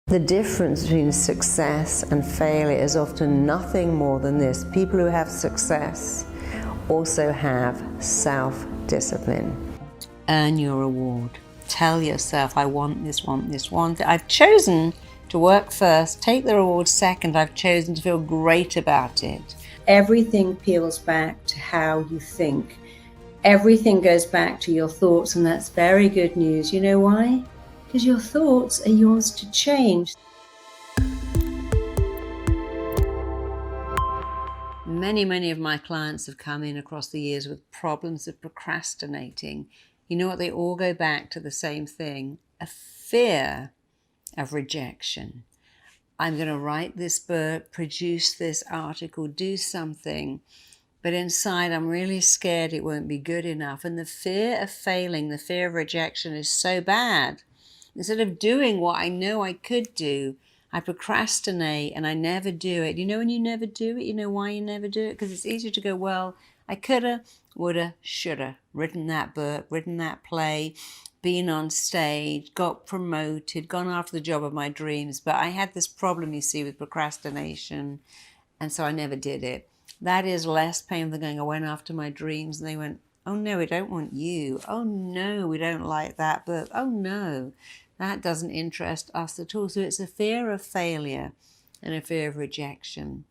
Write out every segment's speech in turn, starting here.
The difference between success and failure is often nothing more than this. People who have success also have self-discipline. Earn your reward. Tell yourself, I want this, want this, want it. I've chosen to work first, take the reward second. I've chosen to feel great about it. Everything peels back to how you think. Everything goes back to your thoughts, and that's very good news. You know why? Because your thoughts are yours to change. Many of my clients have come in across the years with problems of procrastinating. You know what? They all go back to the same thing, a fear of rejection. I'm going to write this book, produce this article, do something, but inside I'm really scared it won't be good enough. And the fear of failing, the fear of rejection is so bad. Instead of doing what I know I could do, I procrastinate and I never do it. You know when you never do it, you know why you never do it? Because it's easier to go, well, I coulda, woulda, shoulda, written that book, written that play, been on stage, got promoted, gone after the job of my dreams. But I had this problem, you see, with procrastination, and so I never did it. That is less painful than going, I went after my dreams, and they went, oh no, we don't want you. Oh no, we don't like that book. Oh no, that doesn't interest us at all. So it's a fear of failure and a fear of rejection.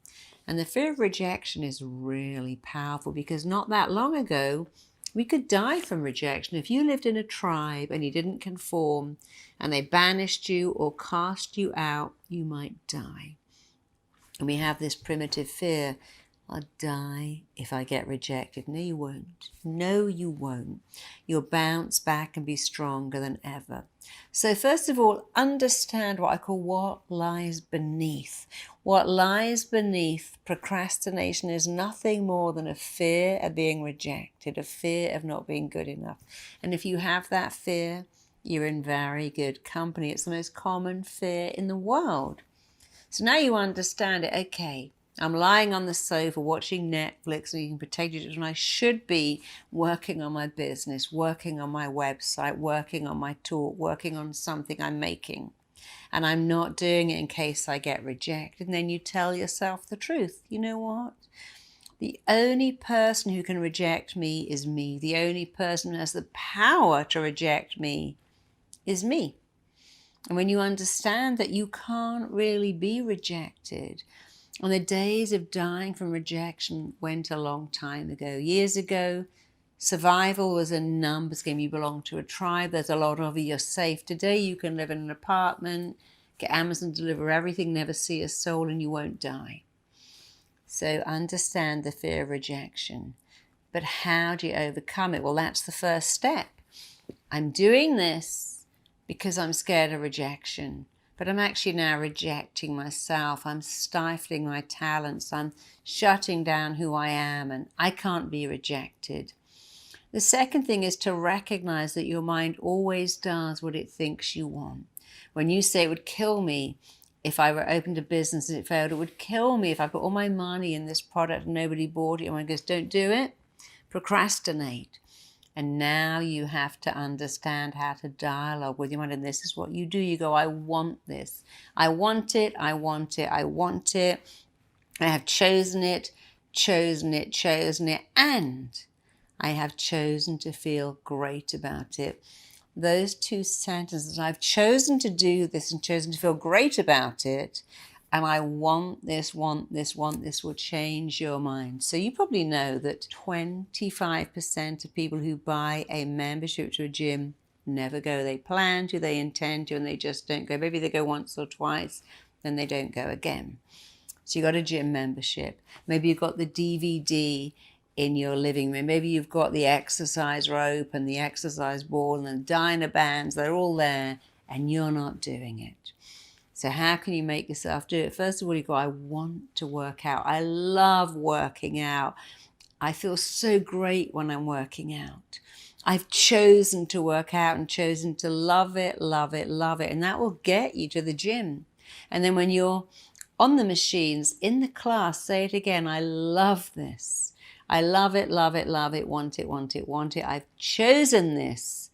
And the fear of rejection is really powerful because not that long ago, we could die from rejection. If you lived in a tribe and you didn't conform and they banished you or cast you out, you might die. And we have this primitive fear, I'll die if I get rejected. No, you won't. No, you won't. You'll bounce back and be stronger than ever. So first of all, understand what I call what lies beneath. What lies beneath procrastination is nothing more than a fear of being rejected, a fear of not being good enough. And if you have that fear, you're in very good company. It's the most common fear in the world. So now you understand it. Okay, I'm lying on the sofa watching Netflix and eating potato chips when I should be working on my business, working on my website, working on my talk, working on something I'm making. And I'm not doing it in case I get rejected. And then you tell yourself the truth. You know what? The only person who can reject me is me. The only person who has the power to reject me is me. And when you understand that you can't really be rejected, and the days of dying from rejection went a long time ago. Years ago, survival was a numbers game. You belong to a tribe. There's a lot of you. You're safe. Today, you can live in an apartment, get Amazon to deliver everything, never see a soul, and you won't die. So understand the fear of rejection. But how do you overcome it? Well, that's the first step. I'm doing this because I'm scared of rejection. But I'm actually now rejecting myself. I'm stifling my talents. I'm shutting down who I am, and I can't be rejected. The second thing is to recognize that your mind always does what it thinks you want. When you say it would kill me if I were opened a business and it failed, it would kill me if I put all my money in this product and nobody bought it. Your mind goes, don't do it. Procrastinate. And now you have to understand how to dialogue with your mind. And this is what you do. You go, I want this. I want it. I want it. I want it. I have chosen it, chosen it, chosen it. And I have chosen to feel great about it. Those two sentences, I've chosen to do this and chosen to feel great about it. And I want this, want this, want this will change your mind. So you probably know that 25% of people who buy a membership to a gym never go. They plan to, they intend to, and they just don't go. Maybe they go once or twice, then they don't go again. So you got a gym membership. Maybe you've got the DVD in your living room. Maybe you've got the exercise rope and the exercise ball and the Dyna bands. They're all there, and you're not doing it. So how can you make yourself do it? First of all, you go, I want to work out. I love working out. I feel so great when I'm working out. I've chosen to work out and chosen to love it, love it, love it. And that will get you to the gym. And then when you're on the machines, in the class, say it again. I love this. I love it, love it, love it, want it, want it, want it. I've chosen this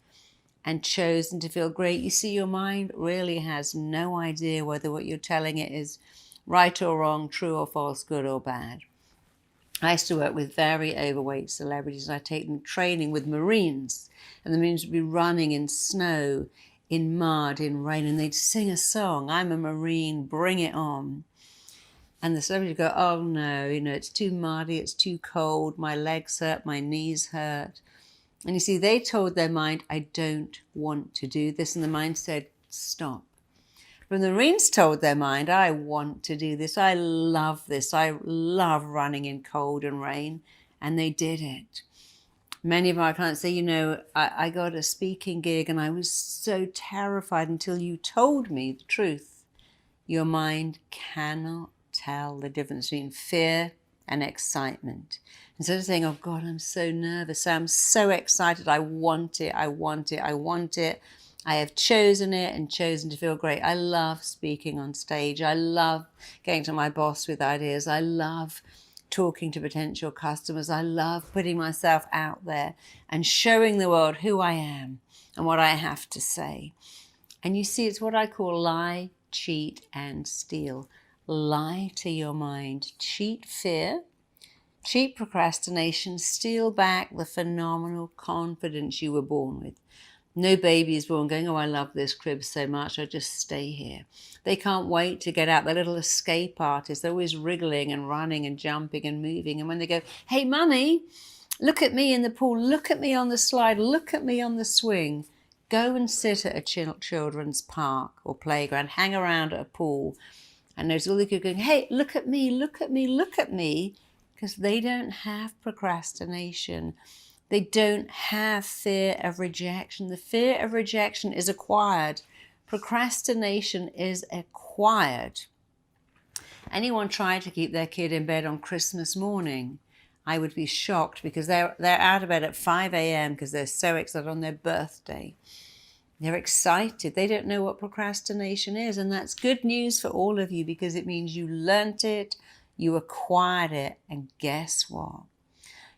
and chosen to feel great. You see, your mind really has no idea whether what you're telling it is right or wrong, true or false, good or bad. I used to work with very overweight celebrities. I take them training with Marines, and the Marines would be running in snow, in mud, in rain, and they'd sing a song, I'm a Marine, bring it on. And the celebrity would go, oh no, it's too muddy, it's too cold, my legs hurt, my knees hurt. And you see, they told their mind, I don't want to do this. And the mind said, stop. When the Marines told their mind, I want to do this, I love this, I love running in cold and rain, and they did it. Many of our clients say, I got a speaking gig and I was so terrified until you told me the truth. Your mind cannot tell the difference between fear and excitement. Instead of saying, oh God, I'm so nervous, I'm so excited, I want it, I want it, I want it. I have chosen it and chosen to feel great. I love speaking on stage. I love going to my boss with ideas. I love talking to potential customers. I love putting myself out there and showing the world who I am and what I have to say. And you see, it's what I call lie, cheat, and steal. Lie to your mind, cheat fear, cheat procrastination, steal back the phenomenal confidence you were born with. No baby is born going, oh, I love this crib so much, I just stay here. They can't wait to get out. They're little escape artists. They're always wriggling and running and jumping and moving. And when they go, hey, mummy, look at me in the pool, look at me on the slide, look at me on the swing. Go and sit at a children's park or playground, hang around at a pool, and notice all the kids going, hey, look at me, look at me, look at me, because they don't have procrastination. They don't have fear of rejection. The fear of rejection is acquired. Procrastination is acquired. Anyone try to keep their kid in bed on Christmas morning, I would be shocked, because they're out of bed at 5 a.m. because they're so excited on their birthday. They're excited. They don't know what procrastination is. And that's good news for all of you, because it means you learnt it, you acquired it, and guess what?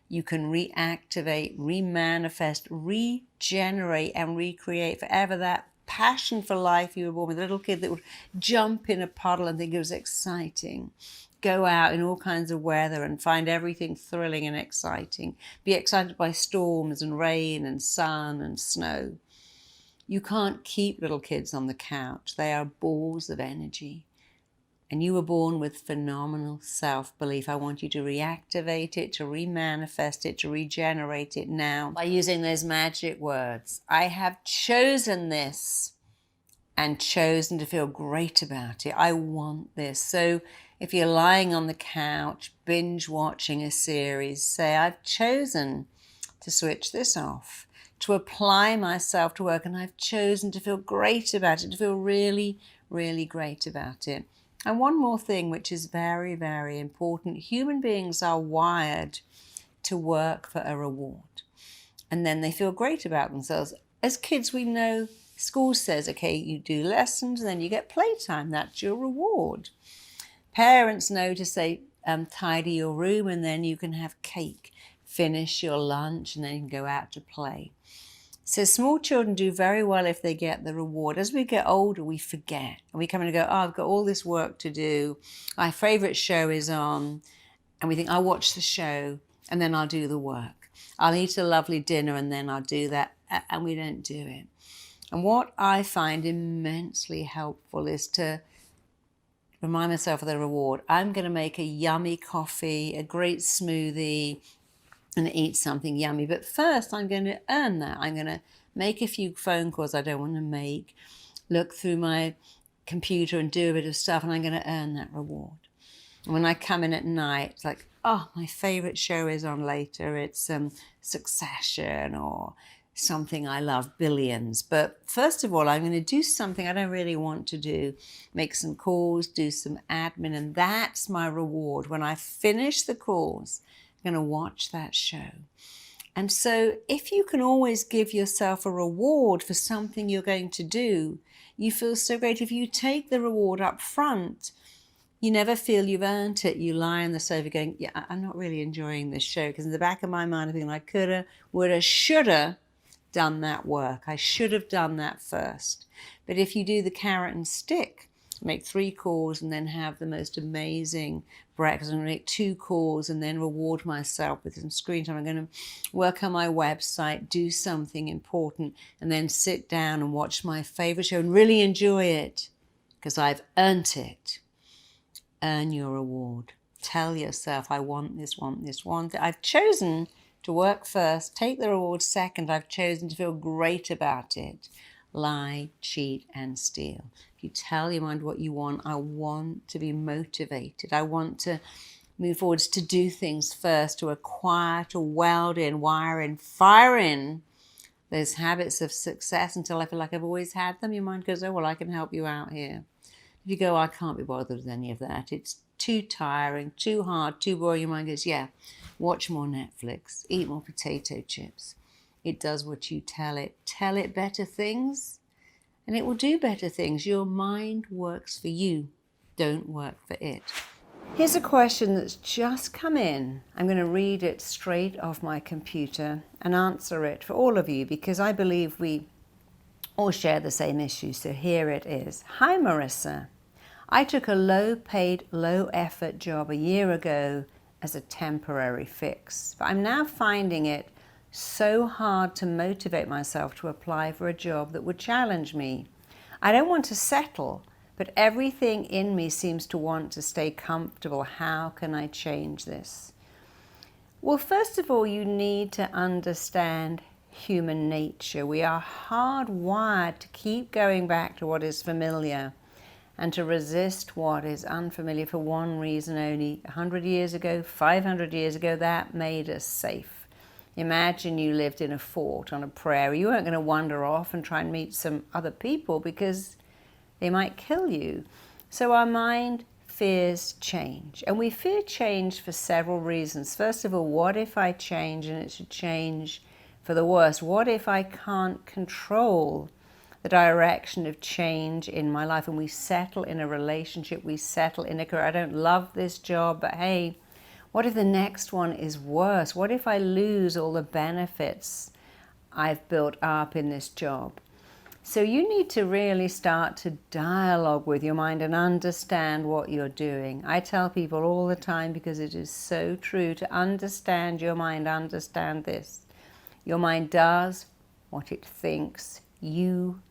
You can reactivate, remanifest, regenerate, and recreate forever that passion for life you were born with. A little kid that would jump in a puddle and think it was exciting. Go out in all kinds of weather and find everything thrilling and exciting. Be excited by storms and rain and sun and snow. You can't keep little kids on the couch. They are balls of energy. And you were born with phenomenal self-belief. I want you to reactivate it, to remanifest it, to regenerate it now by using those magic words. I have chosen this and chosen to feel great about it. I want this. So if you're lying on the couch, binge watching a series, say, I've chosen to switch this off, to apply myself to work, and I've chosen to feel great about it, to feel really, really great about it. And one more thing, which is very, very important. Human beings are wired to work for a reward. And then they feel great about themselves. As kids, we know school says, okay, you do lessons, and then you get playtime. That's your reward. Parents know to say, tidy your room, and then you can have cake. Finish your lunch, and then you can go out to play. So small children do very well if they get the reward. As we get older, we forget. And we come in and go, oh, I've got all this work to do. My favorite show is on. And we think, I'll watch the show and then I'll do the work. I'll eat a lovely dinner and then I'll do that. And we don't do it. And what I find immensely helpful is to remind myself of the reward. I'm going to make a yummy coffee, a great smoothie, and eat something yummy. But first, I'm going to earn that. I'm going to make a few phone calls I don't want to make, look through my computer and do a bit of stuff, and I'm going to earn that reward. And when I come in at night, it's like, oh, my favorite show is on later. It's Succession or something I love, Billions. But first of all, I'm going to do something I don't really want to do, make some calls, do some admin, and that's my reward. When I finish the calls, I'm going to watch that show. And so if you can always give yourself a reward for something you're going to do, you feel so great. If you take the reward up front, you never feel you've earned it. You lie on the sofa going, yeah, I'm not really enjoying this show, because in the back of my mind I'm thinking I coulda, woulda, shoulda done that work. I should have done that first. But if you do the carrot and stick, make 3 calls and then have the most amazing breakfast. I'm going to make 2 calls and then reward myself with some screen time. I'm going to work on my website, do something important, and then sit down and watch my favorite show and really enjoy it because I've earned it. Earn your reward. Tell yourself, I want this. I've chosen to work first, take the reward second. I've chosen to feel great about it. Lie, cheat, and steal. If you tell your mind what you want, I want to be motivated. I want to move forwards, to do things first, to acquire, to weld in, wire in, fire in those habits of success until I feel like I've always had them. Your mind goes, oh, well, I can help you out here. If you go, I can't be bothered with any of that. It's too tiring, too hard, too boring. Your mind goes, yeah, watch more Netflix, eat more potato chips. It does what you tell it. Tell it better things, and it will do better things. Your mind works for you. Don't work for it. Here's a question that's just come in. I'm going to read it straight off my computer and answer it for all of you because I believe we all share the same issue. So here it is. Hi, Marissa. I took a low-paid, low-effort job a year ago as a temporary fix, but I'm now finding it so hard to motivate myself to apply for a job that would challenge me. I don't want to settle, but everything in me seems to want to stay comfortable. How can I change this? Well, first of all, you need to understand human nature. We are hardwired to keep going back to what is familiar and to resist what is unfamiliar for one reason only. 100 years ago, 500 years ago, that made us safe. Imagine you lived in a fort on a prairie. You weren't going to wander off and try and meet some other people because they might kill you. So our mind fears change. And we fear change for several reasons. First of all, what if I change and it should change for the worse? What if I can't control the direction of change in my life? And we settle in a relationship, we settle in a career. I don't love this job, but hey, what if the next one is worse? What if I lose all the benefits I've built up in this job? So you need to really start to dialogue with your mind and understand what you're doing. I tell people all the time, because it is so true, to understand your mind, understand this. Your mind does what it thinks you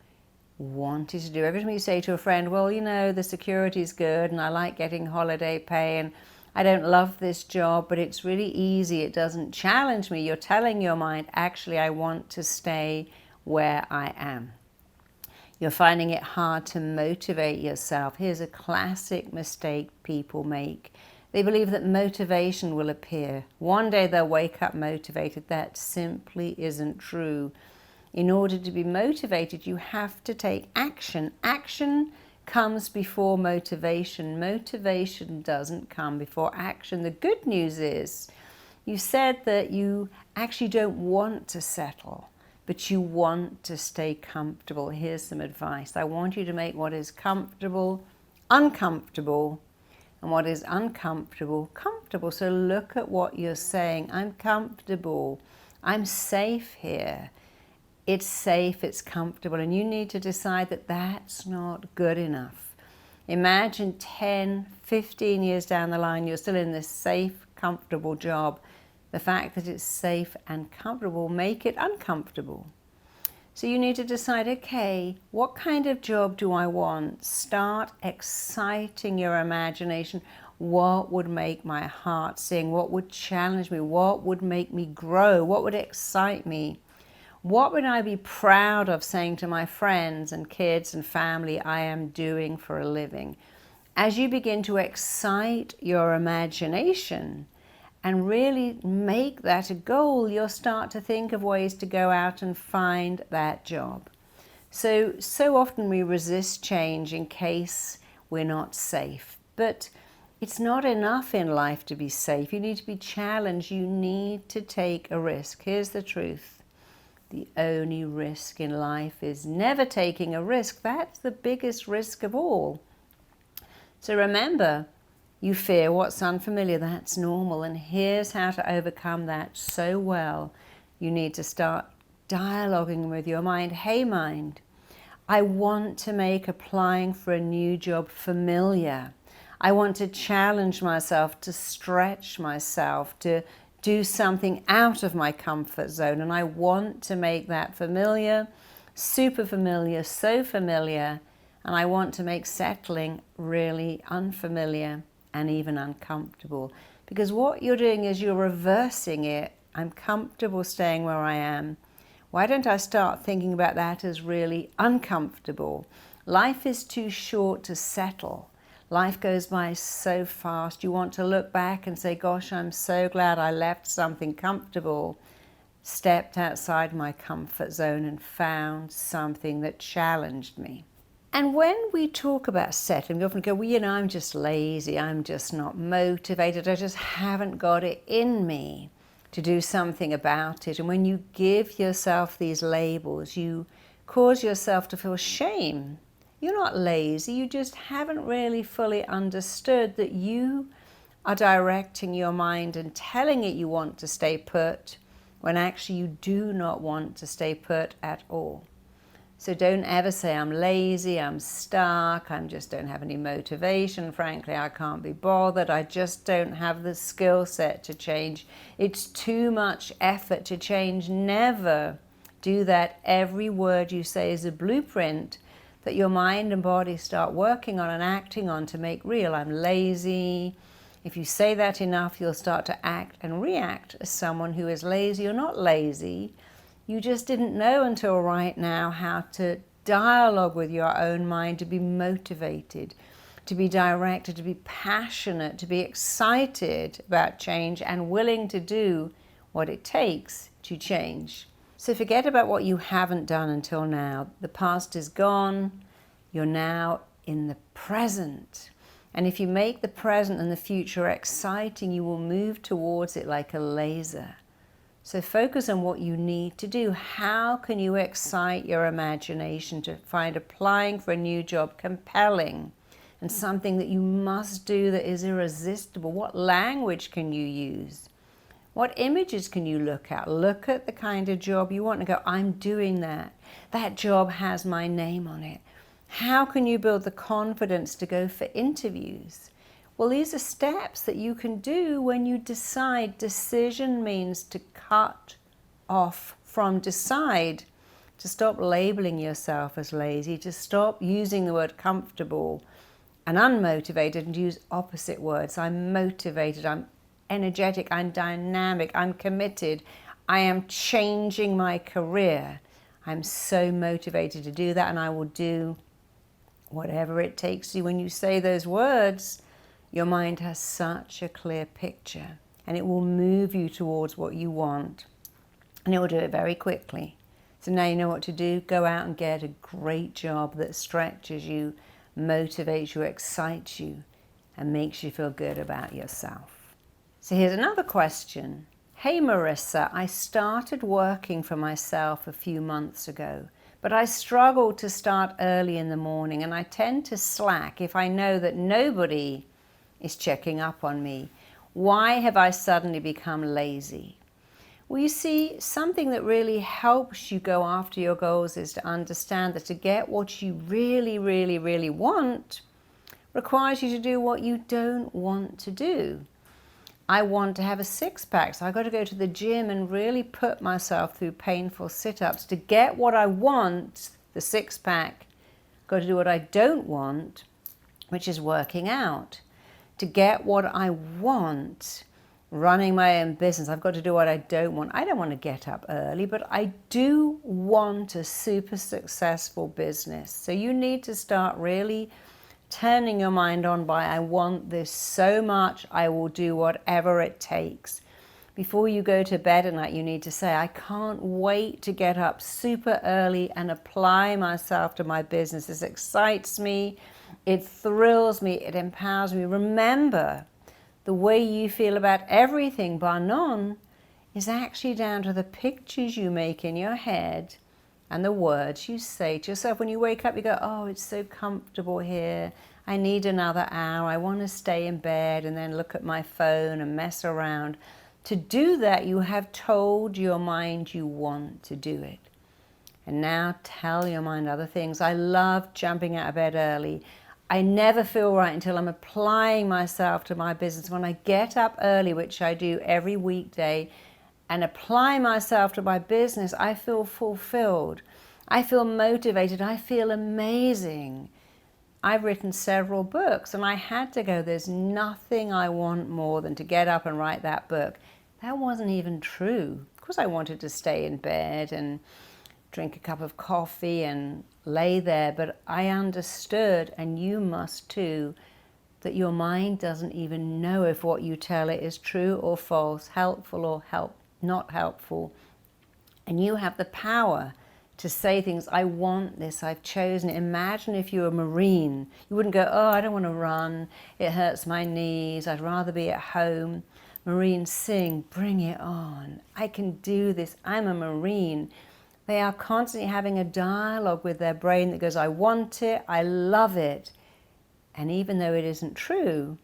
want it to do. Every time you say to a friend, well, you know, the security's good and I like getting holiday pay and I don't love this job, but it's really easy, it doesn't challenge me. You're telling your mind, actually, I want to stay where I am. You're finding it hard to motivate yourself. Here's a classic mistake people make. They believe that motivation will appear. One day they'll wake up motivated. That simply isn't true. In order to be motivated, you have to take action. Action comes before motivation. Motivation doesn't come before action. The good news is you said that you actually don't want to settle, but you want to stay comfortable. Here's some advice. I want you to make what is comfortable uncomfortable and what is uncomfortable comfortable. So look at what you're saying. I'm comfortable. I'm safe here. It's safe, it's comfortable, and you need to decide that that's not good enough. Imagine 10, 15 years down the line, you're still in this safe, comfortable job. The fact that it's safe and comfortable make it uncomfortable. So you need to decide, okay, what kind of job do I want? Start exciting your imagination. What would make my heart sing? What would challenge me? What would make me grow? What would excite me? What would I be proud of saying to my friends and kids and family I am doing for a living? As you begin to excite your imagination and really make that a goal, you'll start to think of ways to go out and find that job. So often we resist change in case we're not safe. But it's not enough in life to be safe. You need to be challenged. You need to take a risk. Here's the truth. The only risk in life is never taking a risk. That's the biggest risk of all. So remember, you fear what's unfamiliar. That's normal. And here's how to overcome that so well. You need to start dialoguing with your mind. Hey mind, I want to make applying for a new job familiar. I want to challenge myself, to stretch myself, to do something out of my comfort zone. And I want to make that familiar, super familiar, so familiar. And I want to make settling really unfamiliar and even uncomfortable. Because what you're doing is you're reversing it. I'm comfortable staying where I am. Why don't I start thinking about that as really uncomfortable? Life is too short to settle. Life goes by so fast. You want to look back and say, gosh, I'm so glad I left something comfortable, stepped outside my comfort zone and found something that challenged me. And when we talk about settling, we often go, well, I'm just lazy. I'm just not motivated. I just haven't got it in me to do something about it. And when you give yourself these labels, you cause yourself to feel shame. You're not lazy, you just haven't really fully understood that you are directing your mind and telling it you want to stay put when actually you do not want to stay put at all. So don't ever say, I'm lazy, I'm stuck, I just don't have any motivation, frankly, I can't be bothered, I just don't have the skill set to change. It's too much effort to change. Never do that. Every word you say is a blueprint that your mind and body start working on and acting on to make real. I'm lazy. If you say that enough, you'll start to act and react as someone who is lazy. You're not lazy. You just didn't know until right now how to dialogue with your own mind, to be motivated, to be directed, to be passionate, to be excited about change and willing to do what it takes to change. So forget about what you haven't done until now. The past is gone. You're now in the present. And if you make the present and the future exciting, you will move towards it like a laser. So focus on what you need to do. How can you excite your imagination to find applying for a new job compelling and something that you must do that is irresistible? What language can you use? What images can you look at? Look at the kind of job you want and go, I'm doing that. That job has my name on it. How can you build the confidence to go for interviews? Well, these are steps that you can do when you decide. Decision means to cut off from decide, to stop labeling yourself as lazy, to stop using the word comfortable and unmotivated and use opposite words. I'm motivated, I'm energetic, I'm dynamic, I'm committed, I am changing my career. I'm so motivated to do that and I will do whatever it takes you. When you say those words, your mind has such a clear picture and it will move you towards what you want and it will do it very quickly. So now you know what to do. Go out and get a great job that stretches you, motivates you, excites you and makes you feel good about yourself. So here's another question. Hey Marisa, I started working for myself a few months ago, but I struggle to start early in the morning and I tend to slack if I know that nobody is checking up on me. Why have I suddenly become lazy? Well, you see, something that really helps you go after your goals is to understand that to get what you really, really, really want requires you to do what you don't want to do. I want to have a six-pack, so I've got to go to the gym and really put myself through painful sit-ups. To get what I want, the six-pack, I've got to do what I don't want, which is working out. To get what I want, running my own business, I've got to do what I don't want. I don't want to get up early, but I do want a super successful business. So you need to start really turning your mind on by, I want this so much, I will do whatever it takes. Before you go to bed at night, you need to say, I can't wait to get up super early and apply myself to my business. This excites me, it thrills me, it empowers me. Remember, the way you feel about everything bar none is actually down to the pictures you make in your head and the words you say to yourself. When you wake up, you go, oh, it's so comfortable here. I need another hour. I want to stay in bed and then look at my phone and mess around. To do that, you have told your mind you want to do it. And now tell your mind other things. I love jumping out of bed early. I never feel right until I'm applying myself to my business. When I get up early, which I do every weekday, and apply myself to my business, I feel fulfilled. I feel motivated. I feel amazing. I've written several books, and I had to go, there's nothing I want more than to get up and write that book. That wasn't even true. Of course, I wanted to stay in bed and drink a cup of coffee and lay there, but I understood, and you must too, that your mind doesn't even know if what you tell it is true or false, helpful or not helpful. And you have the power to say things, I want this, I've chosen it. Imagine if you were a Marine. You wouldn't go, oh, I don't want to run, it hurts my knees, I'd rather be at home. Marines sing, bring it on, I can do this, I'm a Marine. They are constantly having a dialogue with their brain that goes, I want it, I love it. And even though it isn't true,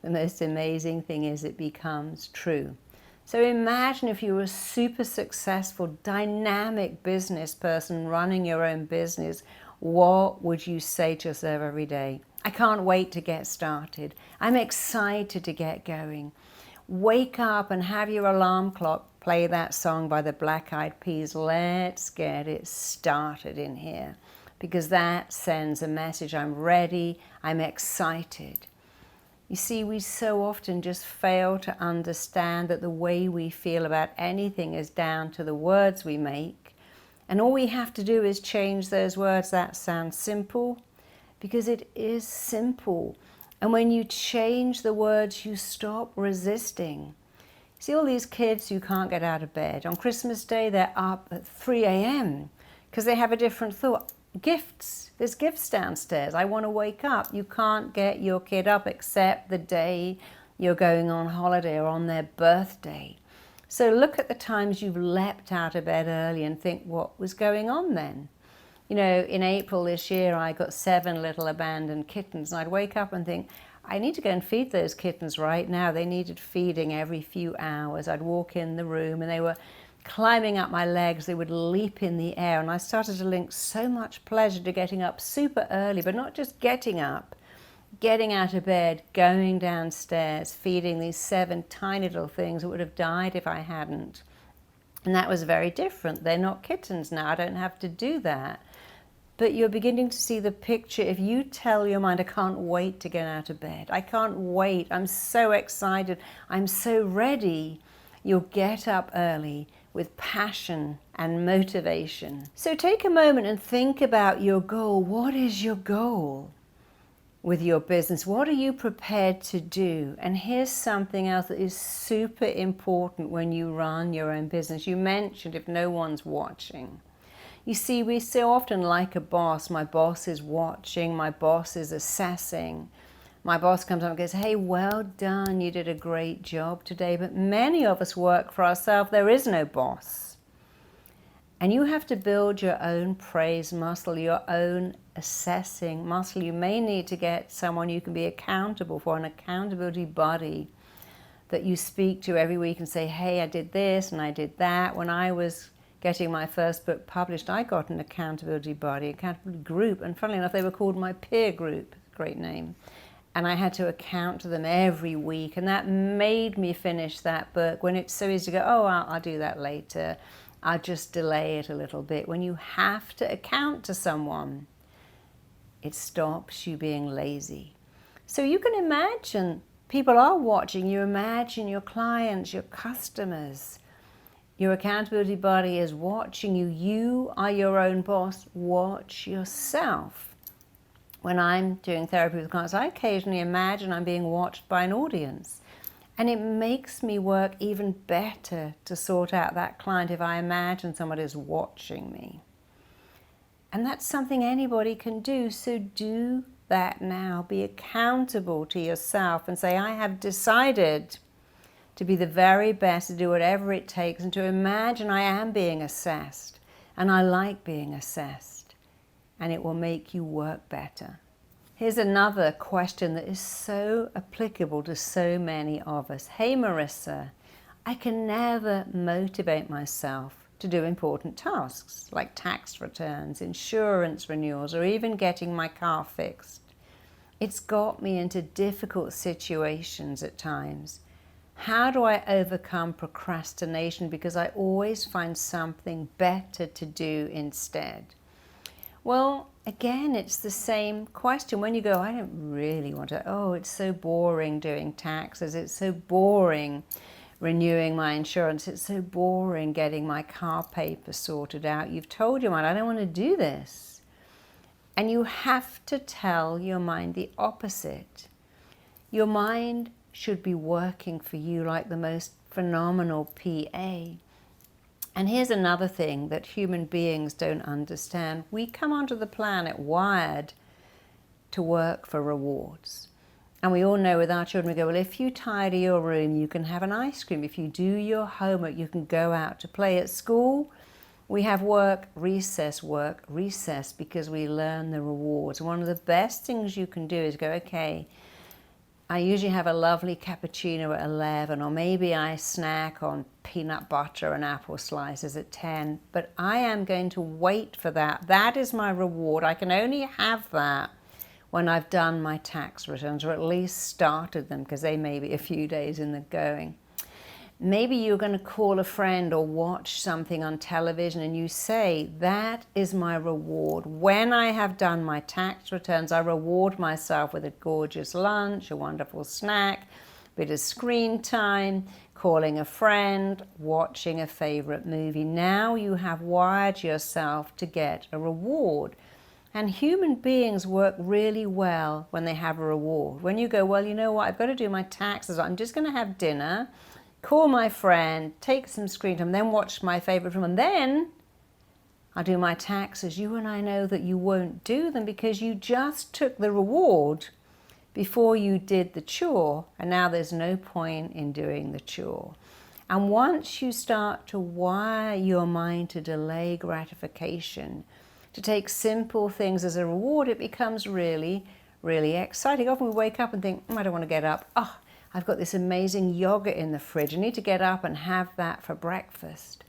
the most amazing thing is it becomes true. So imagine if you were a super successful, dynamic business person running your own business, what would you say to yourself every day? I can't wait to get started. I'm excited to get going. Wake up and have your alarm clock play that song by the Black Eyed Peas. Let's get it started in here, because that sends a message. I'm ready. I'm excited. You see, we so often just fail to understand that the way we feel about anything is down to the words we make. And all we have to do is change those words. That sounds simple, because it is simple. And when you change the words, you stop resisting. See all these kids who can't get out of bed. On Christmas Day, they're up at 3 a.m. because they have a different thought. Gifts. There's gifts downstairs. I want to wake up. You can't get your kid up except the day you're going on holiday or on their birthday. So look at the times you've leapt out of bed early and think, what was going on then? You know, in April this year, I got 7 little abandoned kittens, and I'd wake up and think, I need to go and feed those kittens right now. They needed feeding every few hours. I'd walk in the room and they were climbing up my legs. They would leap in the air, and I started to link so much pleasure to getting up super early, but not just getting up, getting out of bed, going downstairs, feeding these 7 tiny little things that would have died if I hadn't. And that was very different. They're not kittens now. I don't have to do that. But you're beginning to see the picture. If you tell your mind, I can't wait to get out of bed, I can't wait, I'm so excited, I'm so ready, you'll get up early with passion and motivation. So take a moment and think about your goal. What is your goal with your business? What are you prepared to do? And here's something else that is super important when you run your own business. You mentioned if no one's watching. You see, we so often like a boss. My boss is watching, my boss is assessing. My boss comes up and goes, hey, well done, you did a great job today. But many of us work for ourselves. There is no boss. And you have to build your own praise muscle, your own assessing muscle. You may need to get someone you can be accountable for, an accountability buddy that you speak to every week and say, hey, I did this and I did that. When I was getting my first book published, I got an accountability buddy, accountability group, and funnily enough, they were called my peer group, great name. And I had to account to them every week, and that made me finish that book. When it's so easy to go, oh, I'll do that later, I'll just delay it a little bit. When you have to account to someone, it stops you being lazy. So you can imagine people are watching. You imagine your clients, your customers. Your accountability buddy is watching you. You are your own boss. Watch yourself. When I'm doing therapy with clients, I occasionally imagine I'm being watched by an audience. And it makes me work even better to sort out that client if I imagine somebody is watching me. And that's something anybody can do. So do that now. Be accountable to yourself and say, I have decided to be the very best, to do whatever it takes, and to imagine I am being assessed, and I like being assessed, and it will make you work better. Here's another question that is so applicable to so many of us. Hey Marissa, I can never motivate myself to do important tasks like tax returns, insurance renewals, or even getting my car fixed. It's got me into difficult situations at times. How do I overcome procrastination? Because I always find something better to do instead. Well, again, it's the same question. When you go, I don't really want to, oh, it's so boring doing taxes. It's so boring renewing my insurance. It's so boring getting my car paper sorted out. You've told your mind, I don't want to do this. And you have to tell your mind the opposite. Your mind should be working for you like the most phenomenal PA. And here's another thing that human beings don't understand. We come onto the planet wired to work for rewards. And we all know with our children, we go, well, if you tidy your room, you can have an ice cream. If you do your homework, you can go out to play. At school, we have work, recess, because we learn the rewards. One of the best things you can do is go, okay, I usually have a lovely cappuccino at 11, or maybe I snack on peanut butter and apple slices at 10, but I am going to wait for that. That is my reward. I can only have that when I've done my tax returns, or at least started them, because they may be a few days in the going. Maybe you're going to call a friend or watch something on television and you say, that is my reward. When I have done my tax returns, I reward myself with a gorgeous lunch, a wonderful snack, a bit of screen time, calling a friend, watching a favorite movie. Now you have wired yourself to get a reward. And human beings work really well when they have a reward. When you go, well, you know what, I've got to do my taxes. I'm just going to have dinner, call my friend, take some screen time, then watch my favorite film, and then I'll do my taxes. You and I know that you won't do them because you just took the reward before you did the chore, and now there's no point in doing the chore. And once you start to wire your mind to delay gratification, to take simple things as a reward, it becomes really, really exciting. Often we wake up and think, I don't want to get up. Oh, I've got this amazing yogurt in the fridge. I need to get up and have that for breakfast.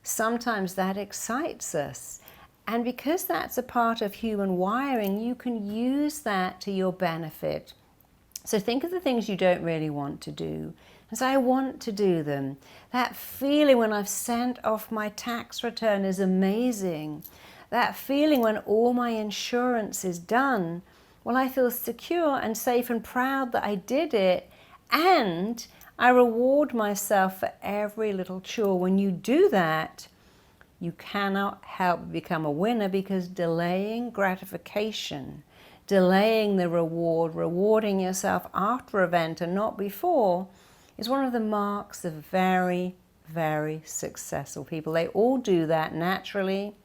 Sometimes that excites us. And because that's a part of human wiring, you can use that to your benefit. So think of the things you don't really want to do and say, I want to do them. That feeling when I've sent off my tax return is amazing. That feeling when all my insurance is done, well, I feel secure and safe and proud that I did it. And I reward myself for every little chore. When you do that, you cannot help but become a winner, because delaying gratification, delaying the reward, rewarding yourself after an event and not before, is one of the marks of very, very successful people. They all do that naturally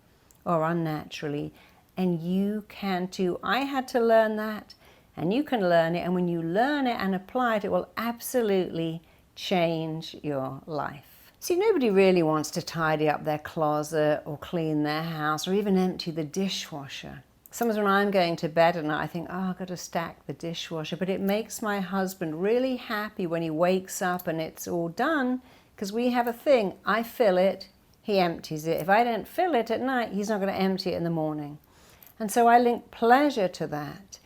or unnaturally, and you can too. I had to learn that, and you can learn it, and when you learn it and apply it, it will absolutely change your life. See, nobody really wants to tidy up their closet or clean their house or even empty the dishwasher. Sometimes when I'm going to bed at night, I think, oh, I've got to stack the dishwasher, but it makes my husband really happy when he wakes up and it's all done, because we have a thing, I fill it, he empties it. If I don't fill it at night, he's not going to empty it in the morning. And so I link pleasure to that.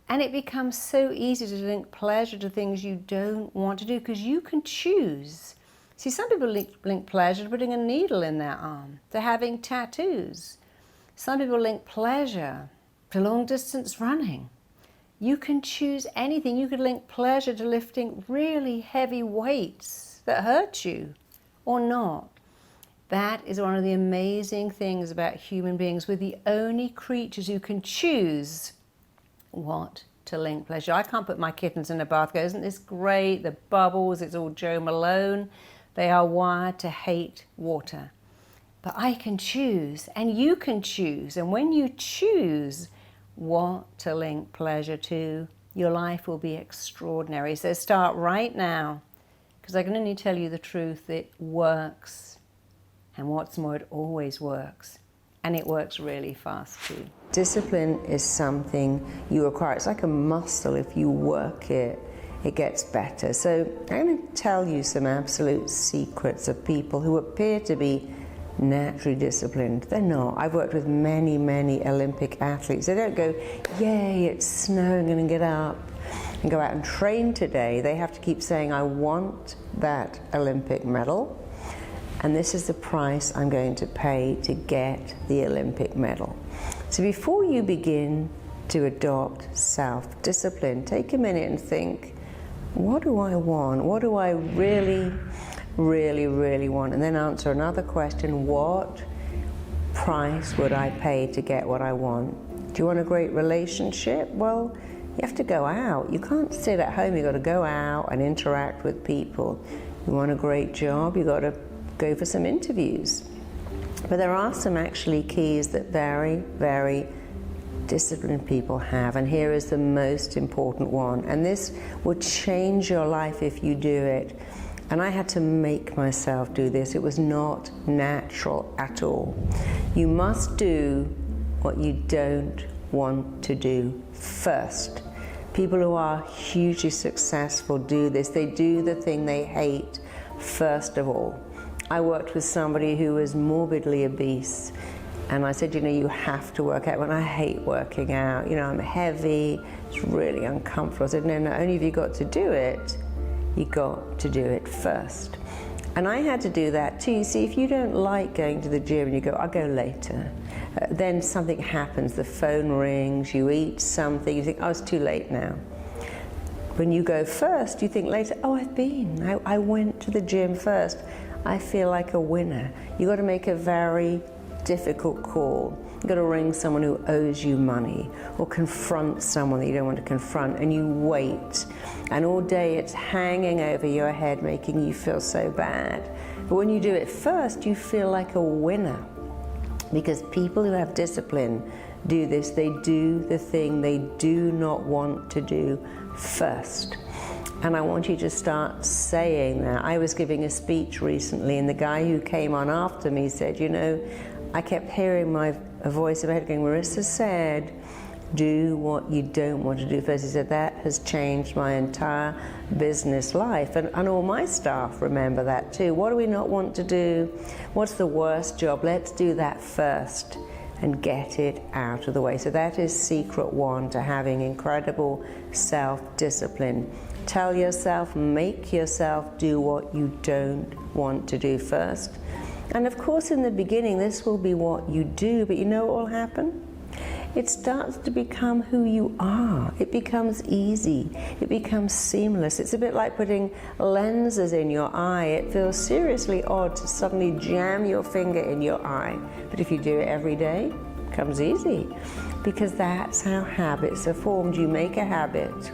And it becomes so easy to link pleasure to things you don't want to do, because you can choose. See, some people link pleasure to putting a needle in their arm, to having tattoos. Some people link pleasure to long-distance running. You can choose anything. You could link pleasure to lifting really heavy weights that hurt you or not. That is one of the amazing things about human beings. We're the only creatures who can choose what to link pleasure. I can't put my kittens in a bath, go, isn't this great? The bubbles, it's all Joe Malone. They are wired to hate water. But I can choose, and you can choose. And when you choose what to link pleasure to, your life will be extraordinary. So start right now, because I can only tell you the truth. It works. And what's more, it always works. And it works really fast too. Discipline is something you acquire. It's like a muscle. If you work it, it gets better. So I'm going to tell you some absolute secrets of people who appear to be naturally disciplined. They're not. I've worked with many, many Olympic athletes. They don't go, yay, it's snowing, I'm going to get up and go out and train today. They have to keep saying, I want that Olympic medal, and this is the price I'm going to pay to get the Olympic medal. So before you begin to adopt self-discipline, take a minute and think, what do I want? What do I really, really, really want? And then answer another question, what price would I pay to get what I want? Do you want a great relationship? Well, you have to go out. You can't sit at home. You've got to go out and interact with people. You want a great job? You've got to go for some interviews. But there are some actually keys that very, very disciplined people have, and here is the most important one, and this would change your life if you do it. And I had to make myself do this. It was not natural at all. You must do what you don't want to do first. People who are hugely successful do this. They do the thing they hate first of all. I worked with somebody who was morbidly obese, and I said, you know, you have to work out. When I hate working out, you know, I'm heavy, it's really uncomfortable. I said, no, not only have you got to do it, you got to do it first. And I had to do that too. You see, if you don't like going to the gym and you go, I'll go later, then something happens, the phone rings, you eat something, you think, oh, it's too late now. When you go first, you think later, oh, I've been, I went to the gym first. I feel like a winner. You've got to make a very difficult call. You've got to ring someone who owes you money, or confront someone that you don't want to confront, and you wait. And all day it's hanging over your head, making you feel so bad. But when you do it first, you feel like a winner. Because people who have discipline do this. They do the thing they do not want to do first. And I want you to start saying that. I was giving a speech recently, and the guy who came on after me said, you know, I kept hearing a voice in my head going, Marisa said, do what you don't want to do first. He said, that has changed my entire business life. And all my staff remember that too. What do we not want to do? What's the worst job? Let's do that first and get it out of the way. So that is secret one to having incredible self-discipline. Tell yourself, make yourself do what you don't want to do first. And of course, in the beginning, this will be what you do, but you know what will happen? It starts to become who you are. It becomes easy. It becomes seamless. It's a bit like putting lenses in your eye. It feels seriously odd to suddenly jam your finger in your eye. But if you do it every day, it becomes easy. Because that's how habits are formed. You make a habit,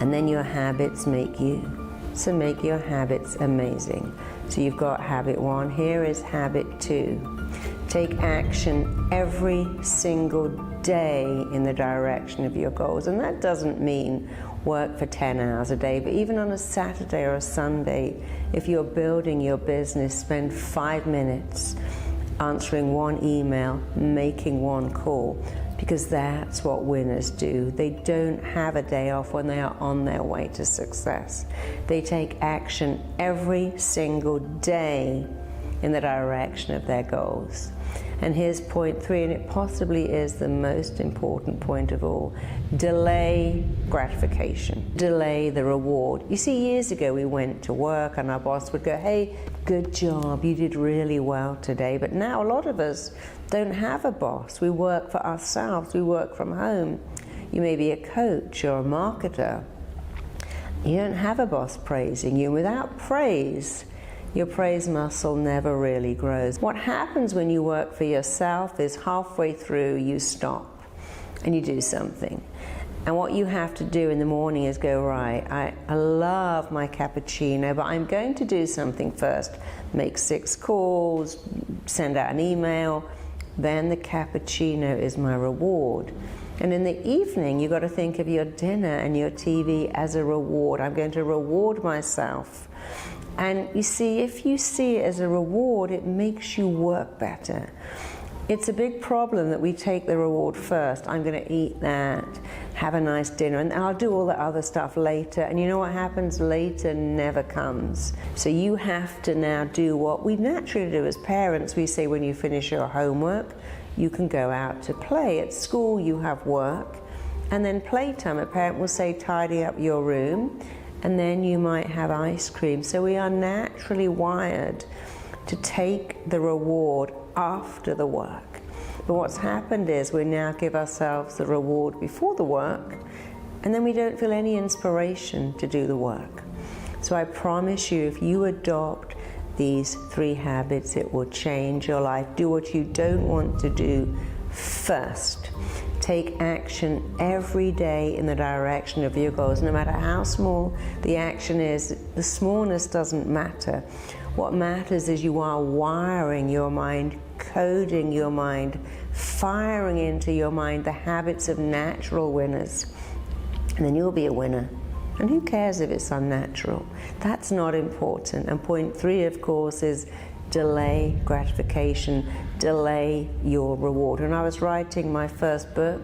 and then your habits make you. So make your habits amazing. So you've got habit 1. Here is habit 2. Take action every single day in the direction of your goals. And that doesn't mean work for 10 hours a day, but even on a Saturday or a Sunday, if you're building your business, spend 5 minutes answering 1 email, making 1 call, because that's what winners do. They don't have a day off when they are on their way to success. They take action every single day in the direction of their goals. And here's point 3, and it possibly is the most important point of all. Delay gratification. Delay the reward. You see, years ago we went to work and our boss would go, hey, good job, you did really well today. But now a lot of us don't have a boss. We work for ourselves. We work from home. You may be a coach or a marketer. You don't have a boss praising you. Without praise, your praise muscle never really grows. What happens when you work for yourself is halfway through you stop and you do something. And what you have to do in the morning is go, right, I love my cappuccino, but I'm going to do something first. Make 6 calls, send out an email, then the cappuccino is my reward. And in the evening, you've got to think of your dinner and your TV as a reward. I'm going to reward myself. And you see, if you see it as a reward, it makes you work better. It's a big problem that we take the reward first. I'm going to eat that, have a nice dinner, and I'll do all the other stuff later. And you know what happens? Later never comes. So you have to now do what we naturally do as parents. We say when you finish your homework, you can go out to play. At school, you have work, and then playtime. A parent will say, tidy up your room, and then you might have ice cream. So we are naturally wired to take the reward after the work. But what's happened is we now give ourselves the reward before the work, and then we don't feel any inspiration to do the work. So I promise you, if you adopt these 3 habits, it will change your life. Do what you don't want to do first. Take action every day in the direction of your goals, no matter how small the action is. The smallness doesn't matter. What matters is you are wiring your mind, coding your mind, firing into your mind the habits of natural winners. And then you'll be a winner. And who cares if it's unnatural? That's not important. And point 3, of course, is delay gratification, delay your reward. When I was writing my first book,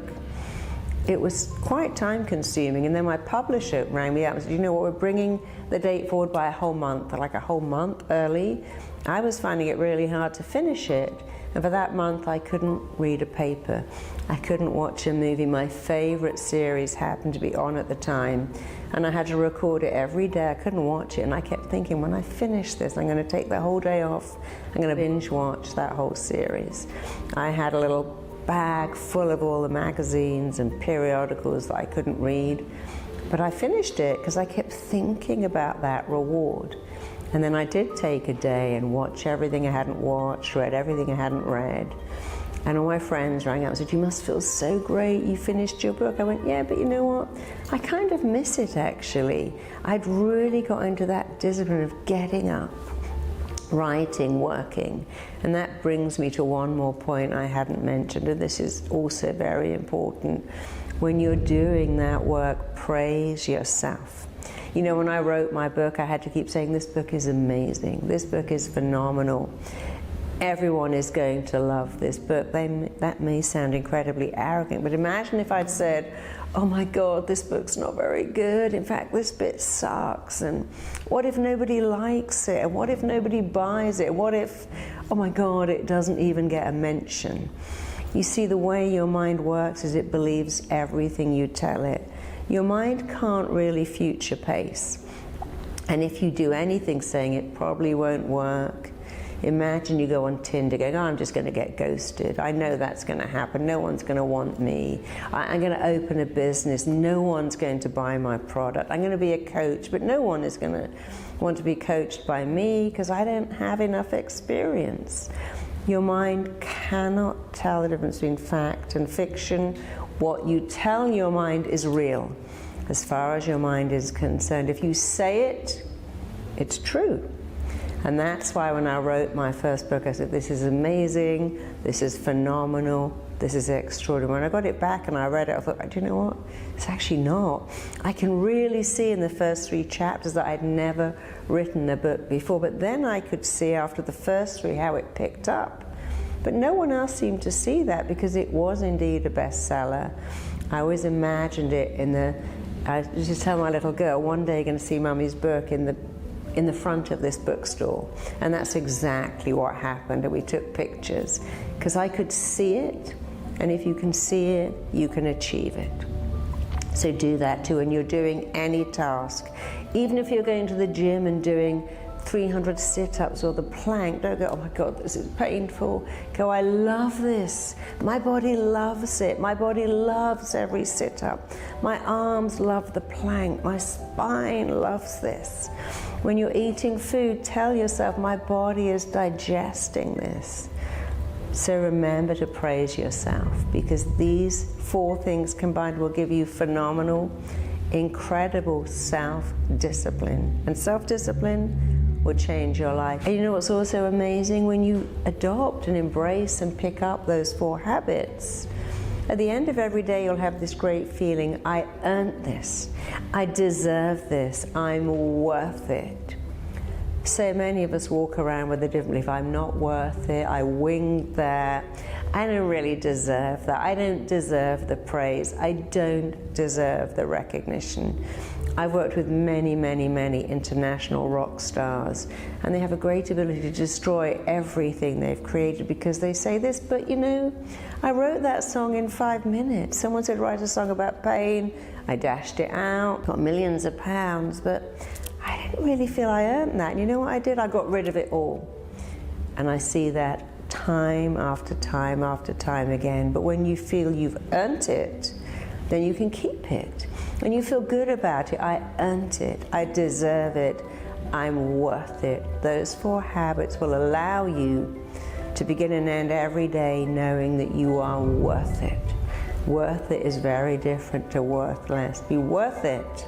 it was quite time consuming, and then my publisher rang me up and said, you know what, we're bringing the date forward by a whole month, like a whole month early. I was finding it really hard to finish it, and for that month I couldn't read a paper, I couldn't watch a movie. My favorite series happened to be on at the time, and I had to record it every day. I couldn't watch it, and I kept thinking, when I finish this, I'm going to take the whole day off, I'm going to binge watch that whole series. I had a little bag full of all the magazines and periodicals that I couldn't read, but I finished it because I kept thinking about that reward. And then I did take a day and watch everything I hadn't watched, read everything I hadn't read. And all my friends rang up and said, you must feel so great, you finished your book. I went, yeah, but you know what? I kind of miss it, actually. I'd really got into that discipline of getting up, writing, working. And that brings me to one more point I hadn't mentioned, and this is also very important. When you're doing that work, praise yourself. You know, when I wrote my book, I had to keep saying, this book is amazing, this book is phenomenal, everyone is going to love this book. That may sound incredibly arrogant, but imagine if I'd said, oh my God, this book's not very good, in fact this bit sucks, and what if nobody likes it, and what if nobody buys it, what if, oh my God, it doesn't even get a mention. You see, the way your mind works is it believes everything you tell it. Your mind can't really future pace, and if you do anything saying it probably won't work. Imagine you go on Tinder going, oh, I'm just going to get ghosted. I know that's going to happen. No one's going to want me. I'm going to open a business. No one's going to buy my product. I'm going to be a coach, but no one is going to want to be coached by me because I don't have enough experience. Your mind cannot tell the difference between fact and fiction. What you tell your mind is real, as far as your mind is concerned. If you say it, it's true. And that's why when I wrote my first book, I said, this is amazing, this is phenomenal, this is extraordinary. When I got it back and I read it, I thought, do you know what? It's actually not. I can really see in the first 3 chapters that I'd never written a book before, but then I could see after the first 3 how it picked up. But no one else seemed to see that because it was indeed a bestseller. I always imagined it I used to tell my little girl, one day you're going to see Mummy's book in the front of this bookstore. And that's exactly what happened. And we took pictures because I could see it, and if you can see it, you can achieve it. So do that too when you're doing any task. Even if you're going to the gym and doing 300 sit-ups or the plank, don't go, oh my God, this is painful. Go, I love this. My body loves it. My body loves every sit-up. My arms love the plank. My spine loves this. When you're eating food, tell yourself, my body is digesting this. So remember to praise yourself, because these 4 things combined will give you phenomenal, incredible self-discipline. And self-discipline will change your life. And you know what's also amazing? When you adopt and embrace and pick up those 4 habits, at the end of every day you'll have this great feeling, I earned this, I deserve this, I'm worth it. So many of us walk around with a different belief, I'm not worth it, I winged that, I don't really deserve that. I don't deserve the praise. I don't deserve the recognition. I've worked with many, many, many international rock stars, and they have a great ability to destroy everything they've created because they say this, but you know, I wrote that song in 5 minutes. Someone said, write a song about pain. I dashed it out, got millions of pounds, but I didn't really feel I earned that. And you know what I did? I got rid of it all. And I see that time after time after time again. But when you feel you've earned it, then you can keep it. When you feel good about it, I earned it, I deserve it, I'm worth it. Those 4 habits will allow you to begin and end every day knowing that you are worth it. Worth it is very different to worthless. Be worth it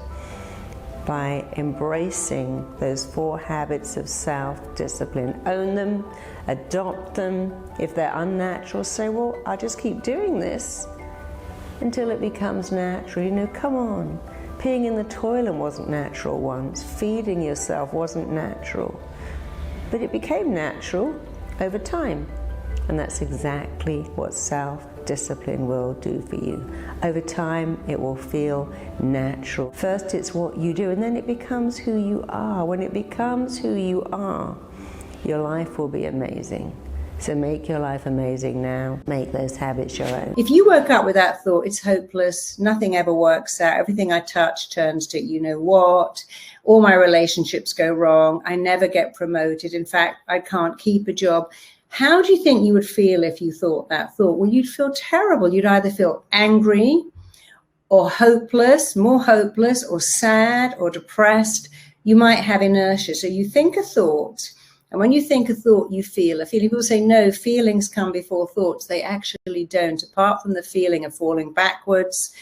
by embracing those 4 habits of self-discipline. Own them, adopt them. If they're unnatural, say, well, I'll just keep doing this until it becomes natural. You know, come on. Peeing in the toilet wasn't natural once. Feeding yourself wasn't natural. But it became natural over time. And that's exactly what self-discipline will do for you. Over time, it will feel natural. First, it's what you do, and then it becomes who you are. When it becomes who you are, your life will be amazing. So make your life amazing now. Make those habits your own. If you woke up with that thought, it's hopeless, nothing ever works out, everything I touch turns to you know what, all my relationships go wrong, I never get promoted, in fact, I can't keep a job. How do you think you would feel if you thought that thought? Well, you'd feel terrible. You'd either feel angry or hopeless, more hopeless, or sad or depressed. You might have inertia. So you think a thought, and when you think a thought, you feel a feeling. People say, no, feelings come before thoughts. They actually don't. Apart from the feeling of falling backwards,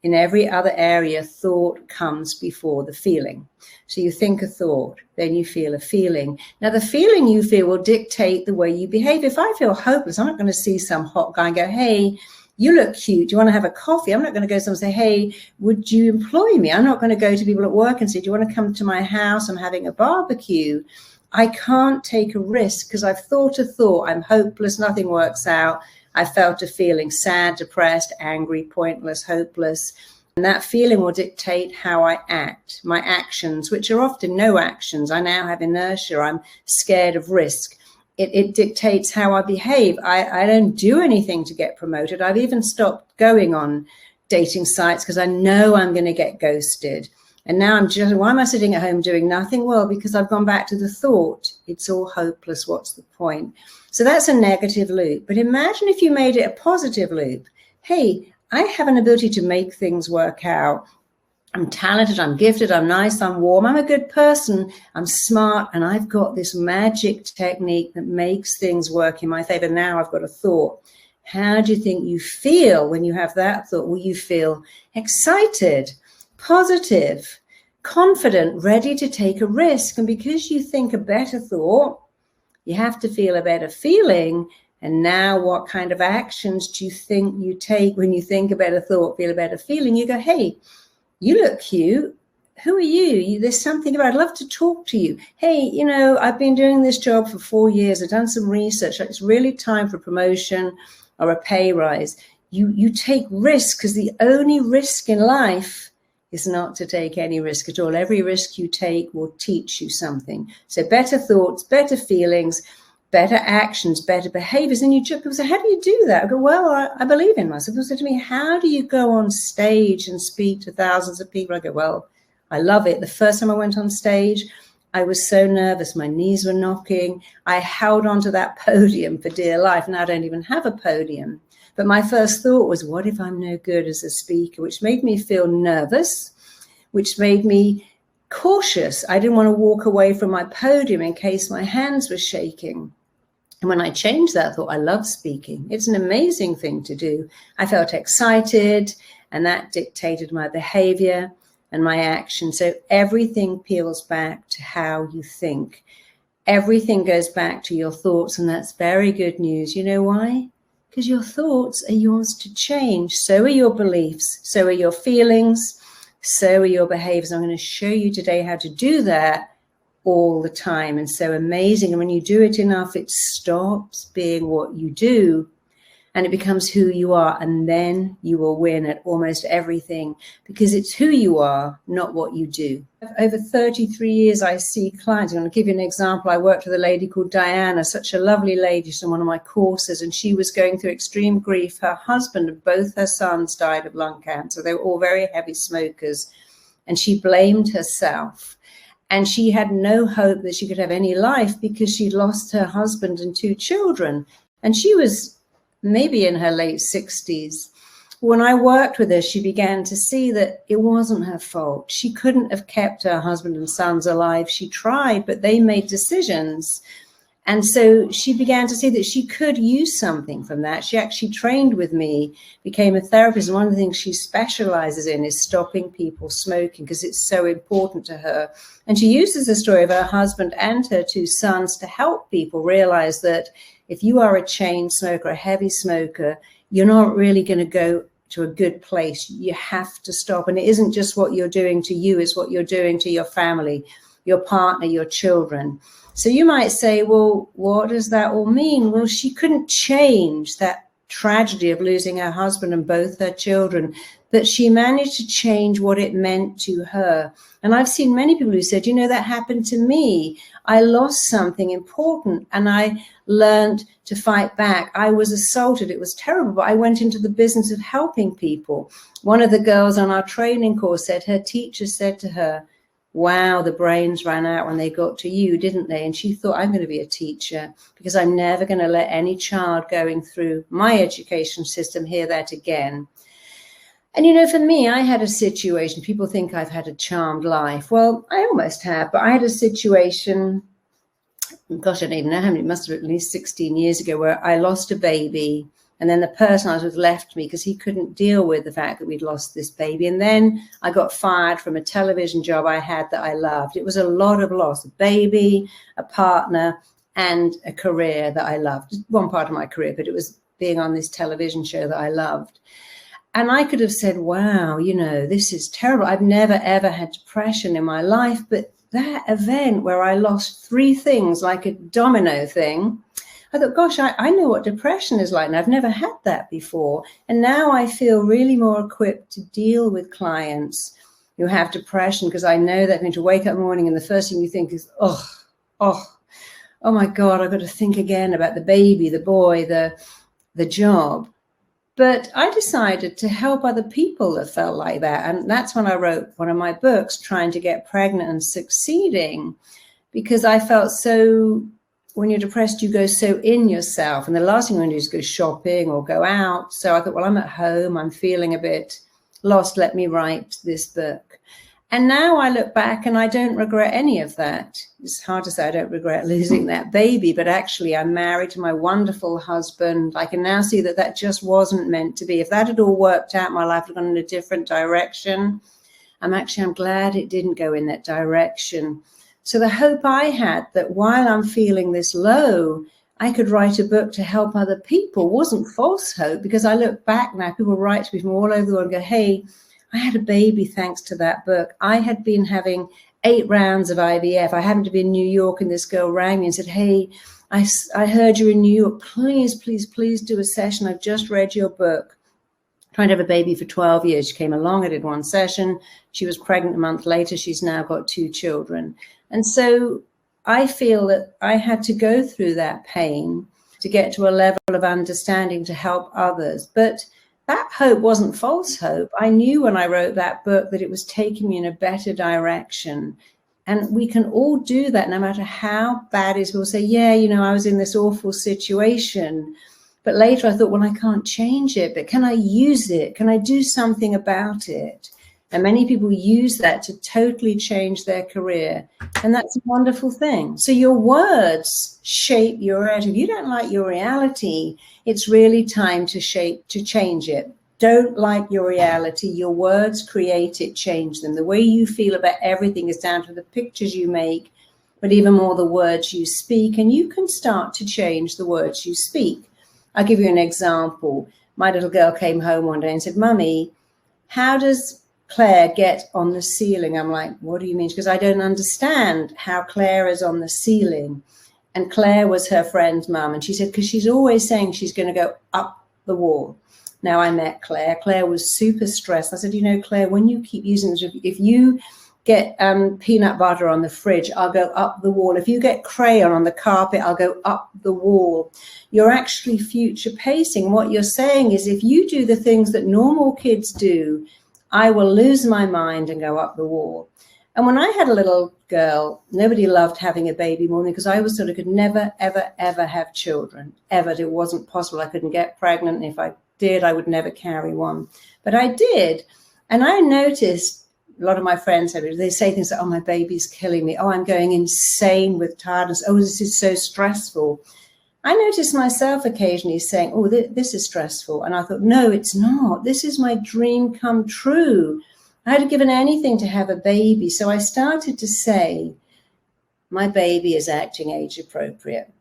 in every other area, thought comes before the feeling. So you think a thought, then you feel a feeling. Now, the feeling you feel will dictate the way you behave. If I feel hopeless, I'm not going to see some hot guy and go, hey, you look cute. Do you want to have a coffee? I'm not going to go to someone and say, hey, would you employ me? I'm not going to go to people at work and say, do you want to come to my house? I'm having a barbecue. I can't take a risk because I've thought a thought. I'm hopeless. Nothing works out. I felt a feeling sad, depressed, angry, pointless, hopeless. And that feeling will dictate how I act, my actions, which are often no actions. I now have inertia. I'm scared of risk. It dictates how I behave. I don't do anything to get promoted. I've even stopped going on dating sites because I know I'm going to get ghosted. And now why am I sitting at home doing nothing? Well, because I've gone back to the thought, it's all hopeless, what's the point? So that's a negative loop. But imagine if you made it a positive loop. Hey, I have an ability to make things work out. I'm talented, I'm gifted, I'm nice, I'm warm, I'm a good person, I'm smart, and I've got this magic technique that makes things work in my favor. Now I've got a thought. How do you think you feel when you have that thought? Will you feel excited, positive, confident, ready to take a risk? And because you think a better thought, you have to feel a better feeling. And now what kind of actions do you think you take when you think a better thought, feel a better feeling? You go, hey, you look cute. Who are you? There's something about, I'd love to talk to you. Hey, you know, I've been doing this job for 4 years. I've done some research. It's really time for promotion or a pay rise. You take risks because the only risk in life is not to take any risk at all. Every risk you take will teach you something. So better thoughts, better feelings, better actions, better behaviors. And people say, how do you do that? I go, well, I believe in myself. People say to me, how do you go on stage and speak to thousands of people? I go, well, I love it. The first time I went on stage, I was so nervous. My knees were knocking. I held onto that podium for dear life. Now I don't even have a podium. But my first thought was, what if I'm no good as a speaker? Which made me feel nervous, which made me cautious. I didn't want to walk away from my podium in case my hands were shaking. And when I changed that, I thought, I love speaking. It's an amazing thing to do. I felt excited, and that dictated my behavior and my action. So everything peels back to how you think. Everything goes back to your thoughts, and that's very good news. You know why? Because your thoughts are yours to change. So are your beliefs. So are your feelings. So are your behaviors. I'm going to show you today how to do that all the time. And so amazing. And when you do it enough, it stops being what you do and it becomes who you are. And then you will win at almost everything, because it's who you are, not what you do. Over 33 years, I see clients. I'm going to give you an example. I worked with a lady called Diana, such a lovely lady. She's in one of my courses, and she was going through extreme grief. Her husband and both her sons died of lung cancer. They were all very heavy smokers, and she blamed herself. And she had no hope that she could have any life because she'd lost her husband and 2 children. And she was maybe in her late 60s. When I worked with her, she began to see that it wasn't her fault. She couldn't have kept her husband and sons alive. She tried, but they made decisions. And so she began to see that she could use something from that. She actually trained with me, became a therapist. And one of the things she specializes in is stopping people smoking, because it's so important to her. And she uses the story of her husband and her 2 sons to help people realize that if you are a chain smoker, a heavy smoker, you're not really going to go to a good place. You have to stop. And it isn't just what you're doing to you, it's what you're doing to your family, your partner, your children. So you might say, well, what does that all mean? Well, she couldn't change that tragedy of losing her husband and both her children, but she managed to change what it meant to her. And I've seen many people who said, that happened to me. I lost something important and I learned to fight back. I was assaulted. It was terrible, but I went into the business of helping people. One of the girls on our training course said her teacher said to her, wow, the brains ran out when they got to you, didn't they? And she thought, I'm going to be a teacher because I'm never going to let any child going through my education system hear that again. And, for me, I had a situation. People think I've had a charmed life. Well, I almost have, but I had a situation, gosh, I don't even know how many, it must have been at least 16 years ago, where I lost a baby. And then the person I was with left me because he couldn't deal with the fact that we'd lost this baby. And then I got fired from a television job I had that I loved. It was a lot of loss, a baby, a partner, and a career that I loved. One part of my career, but it was being on this television show that I loved. And I could have said, wow, this is terrible. I've never, ever had depression in my life. But that event where I lost 3 things, like a domino thing, I thought, gosh, I know what depression is like, and I've never had that before. And now I feel really more equipped to deal with clients who have depression, because I know they're going to wake up in the morning and the first thing you think is, oh my God, I've got to think again about the baby, the boy, the job. But I decided to help other people that felt like that. And that's when I wrote one of my books, Trying to Get Pregnant and Succeeding, because I felt so, when you're depressed, you go so in yourself. And the last thing you want to do is go shopping or go out. So I thought, well, I'm at home, I'm feeling a bit lost, let me write this book. And now I look back and I don't regret any of that. It's hard to say I don't regret losing that baby, but actually I'm married to my wonderful husband. I can now see that that just wasn't meant to be. If that had all worked out, my life would have gone in a different direction. I'm glad it didn't go in that direction. So the hope I had that while I'm feeling this low, I could write a book to help other people wasn't false hope, because I look back now, people write to me from all over the world and go, hey, I had a baby thanks to that book. I had been having 8 rounds of IVF. I happened to be in New York and this girl rang me and said, hey, I heard you're in New York. Please, please, please do a session. I've just read your book. Trying to have a baby for 12 years. She came along, I did one session. She was pregnant a month later. She's now got 2 children. And so I feel that I had to go through that pain to get to a level of understanding to help others. But that hope wasn't false hope. I knew when I wrote that book that it was taking me in a better direction. And we can all do that no matter how bad it is. We'll say, yeah, I was in this awful situation. But later I thought, well, I can't change it, but can I use it? Can I do something about it? And many people use that to totally change their career. And that's a wonderful thing. So your words shape your reality. If you don't like your reality, it's really time to change it. Don't like your reality. Your words create it, change them. The way you feel about everything is down to the pictures you make, but even more the words you speak. And you can start to change the words you speak. I'll give you an example. My little girl came home one day and said, Mummy, how does Claire get on the ceiling? I'm like, what do you mean? Because I don't understand how Claire is on the ceiling. And Claire was her friend's mum. And she said, because she's always saying she's going to go up, the wall. Now I met Claire. Claire was super stressed. I said, Claire, when you keep using this, if you get peanut butter on the fridge, I'll go up the wall. If you get crayon on the carpet, I'll go up the wall. You're actually future pacing. What you're saying is, if you do the things that normal kids do, I will lose my mind and go up the wall. And when I had a little girl, nobody loved having a baby more than me, because I was sort of could never, ever, ever have children. Ever. It wasn't possible. I couldn't get pregnant. And if I did, I would never carry one. But I did. And I noticed, a lot of my friends, they say things like, oh, my baby's killing me. Oh, I'm going insane with tiredness. Oh, this is so stressful. I noticed myself occasionally saying, oh, this is stressful. And I thought, no, it's not. This is my dream come true. I had given anything to have a baby. So I started to say, my baby is acting age appropriate.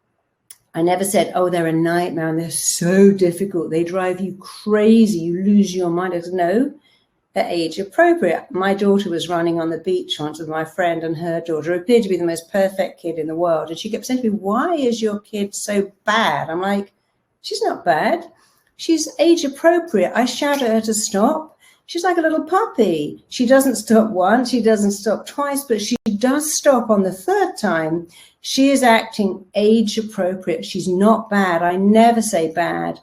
I never said, oh, they're a nightmare and they're so difficult. They drive you crazy. You lose your mind. I said, no, they're age appropriate. My daughter was running on the beach once with my friend and her daughter, who appeared to be the most perfect kid in the world. And she kept saying to me, why is your kid so bad? I'm like, she's not bad. She's age appropriate. I shout at her to stop. She's like a little puppy. She doesn't stop once. She doesn't stop twice, but she does stop on the third time. She is acting age appropriate. She's not bad. I never say bad.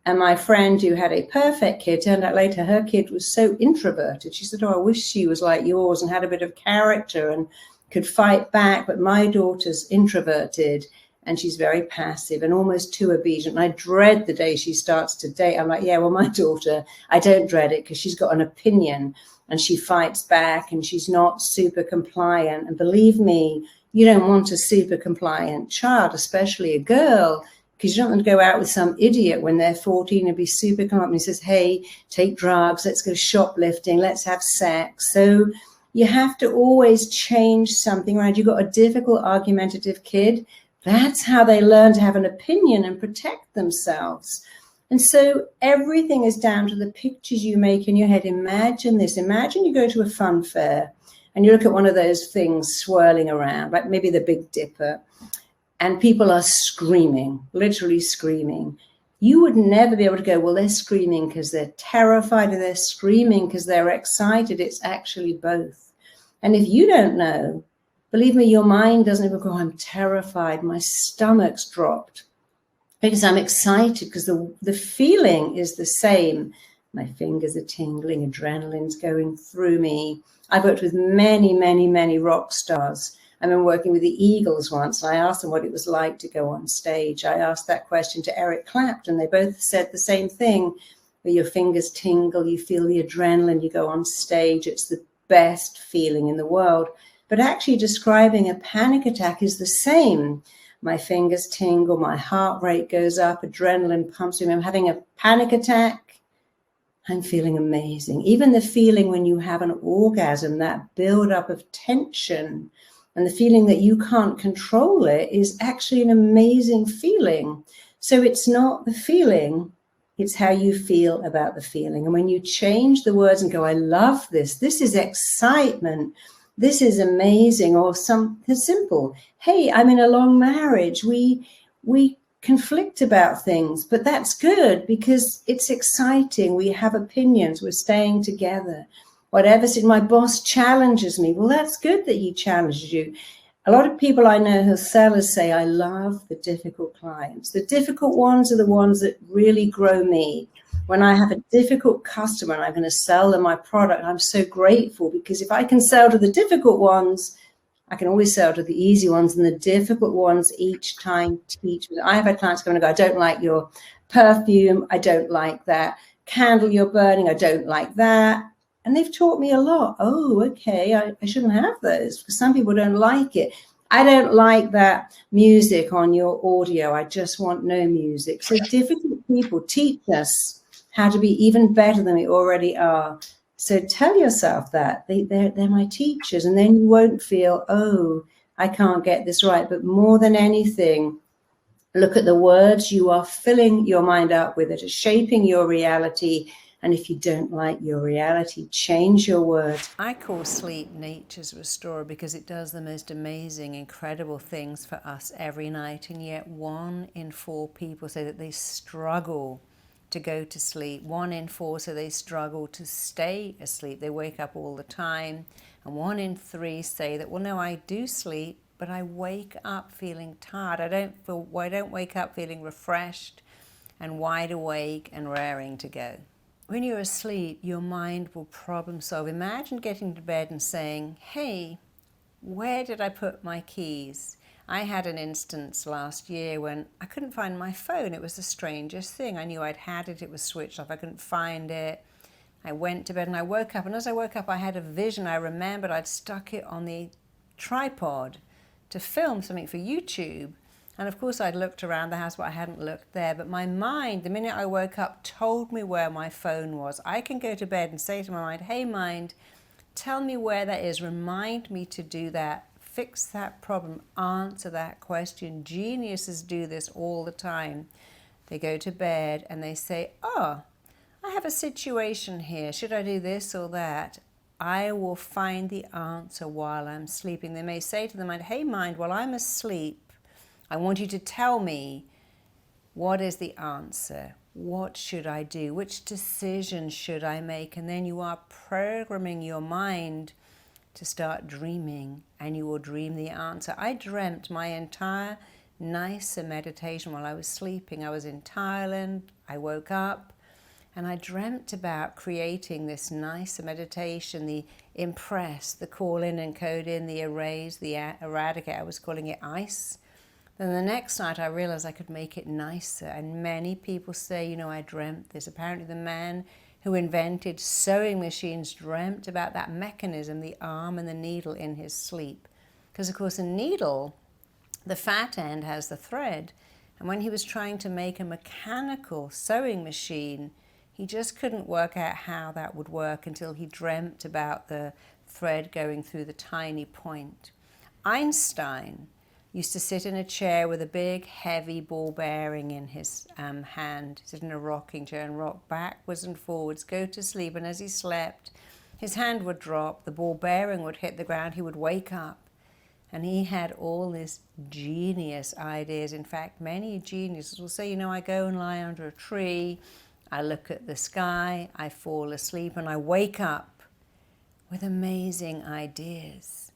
And my friend who had a perfect kid, turned out later her kid was so introverted. She said, oh, I wish she was like yours and had a bit of character and could fight back. But my daughter's introverted and she's very passive and almost too obedient. And I dread the day she starts to date. I'm like, yeah, well, my daughter, I don't dread it because she's got an opinion and she fights back and she's not super compliant. And believe me, you don't want a super compliant child, especially a girl, because you don't want to go out with some idiot when they're 14 and be super compliant. He says, hey, take drugs, let's go shoplifting, let's have sex. So you have to always change something around. You've got a difficult, argumentative kid. That's how they learn to have an opinion and protect themselves. And so everything is down to the pictures you make in your head. Imagine this. Imagine you go to a fun fair and you look at one of those things swirling around, like maybe the Big Dipper, and people are screaming, literally screaming. You would never be able to go, well, they're screaming because they're terrified or they're screaming because they're excited. It's actually both. And if you don't know, believe me, your mind doesn't even go, I'm terrified, my stomach's dropped. Because I'm excited, because the feeling is the same. My fingers are tingling, adrenaline's going through me. I've worked with many, many, many rock stars. I've been working with the Eagles once, and I asked them what it was like to go on stage. I asked that question to Eric Clapton. They both said the same thing, where your fingers tingle, you feel the adrenaline, you go on stage. It's the best feeling in the world. But actually describing a panic attack is the same. My fingers tingle, my heart rate goes up, adrenaline pumps me. I'm having a panic attack. I'm feeling amazing. Even the feeling when you have an orgasm, that buildup of tension and the feeling that you can't control it is actually an amazing feeling. So it's not the feeling, it's how you feel about the feeling. And when you change the words and go, I love this, this is excitement, this is amazing, or something simple. Hey, I'm in a long marriage. We conflict about things, but that's good because it's exciting. We have opinions. We're staying together. Whatever's in, my boss challenges me. Well, that's good that he challenges you. A lot of people I know who are sellers say, I love the difficult clients. The difficult ones are the ones that really grow me. When I have a difficult customer and I'm going to sell them my product, I'm so grateful, because if I can sell to the difficult ones, I can always sell to the easy ones, and the difficult ones each time teach me. I've had clients come and go, I don't like your perfume. I don't like that candle you're burning. I don't like that. And they've taught me a lot. Oh, okay, I shouldn't have those because some people don't like it. I don't like that music on your audio. I just want no music. So difficult people teach us how to be even better than we already are. So tell yourself that they're my teachers, and then you won't feel, oh, I can't get this right. But more than anything, look at the words you are filling your mind up with that are shaping your reality. And if you don't like your reality, change your words. I call sleep nature's restorer because it does the most amazing, incredible things for us every night. And yet 1 in 4 people say that they struggle to go to sleep. 1 in 4 say they struggle to stay asleep. They wake up all the time. And 1 in 3 say that, well, no, I do sleep, but I wake up feeling tired. I don't wake up feeling refreshed and wide awake and raring to go. When you're asleep, your mind will problem solve. Imagine getting to bed and saying, hey, where did I put my keys? I had an instance last year when I couldn't find my phone. It was the strangest thing. I knew I'd had it. It was switched off. I couldn't find it. I went to bed and I woke up. And as I woke up, I had a vision. I remembered I'd stuck it on the tripod to film something for YouTube. And of course, I'd looked around the house, but I hadn't looked there. But my mind, the minute I woke up, told me where my phone was. I can go to bed and say to my mind, hey, mind, tell me where that is. Remind me to do that. Fix that problem. Answer that question. Geniuses do this all the time. They go to bed and they say, oh, I have a situation here. Should I do this or that? I will find the answer while I'm sleeping. They may say to the mind, hey, mind, while I'm asleep, I want you to tell me, what is the answer? What should I do? Which decision should I make? And then you are programming your mind to start dreaming, and you will dream the answer. I dreamt my entire NICE meditation while I was sleeping. I was in Thailand. I woke up and I dreamt about creating this NICE meditation, the impress, the call in and code in, the erase, the eradicate. I was calling it ICE. Then the next night I realized I could make it nicer. And many people say, I dreamt this. Apparently the man who invented sewing machines dreamt about that mechanism, the arm and the needle, in his sleep. Because of course a needle, the fat end has the thread. And when he was trying to make a mechanical sewing machine, he just couldn't work out how that would work until he dreamt about the thread going through the tiny point. Einstein used to sit in a chair with a big, heavy ball bearing in his hand, sit in a rocking chair and rock backwards and forwards, go to sleep. And as he slept, his hand would drop, the ball bearing would hit the ground, he would wake up. And he had all these genius ideas. In fact, many geniuses will say, I go and lie under a tree, I look at the sky, I fall asleep, and I wake up with amazing ideas.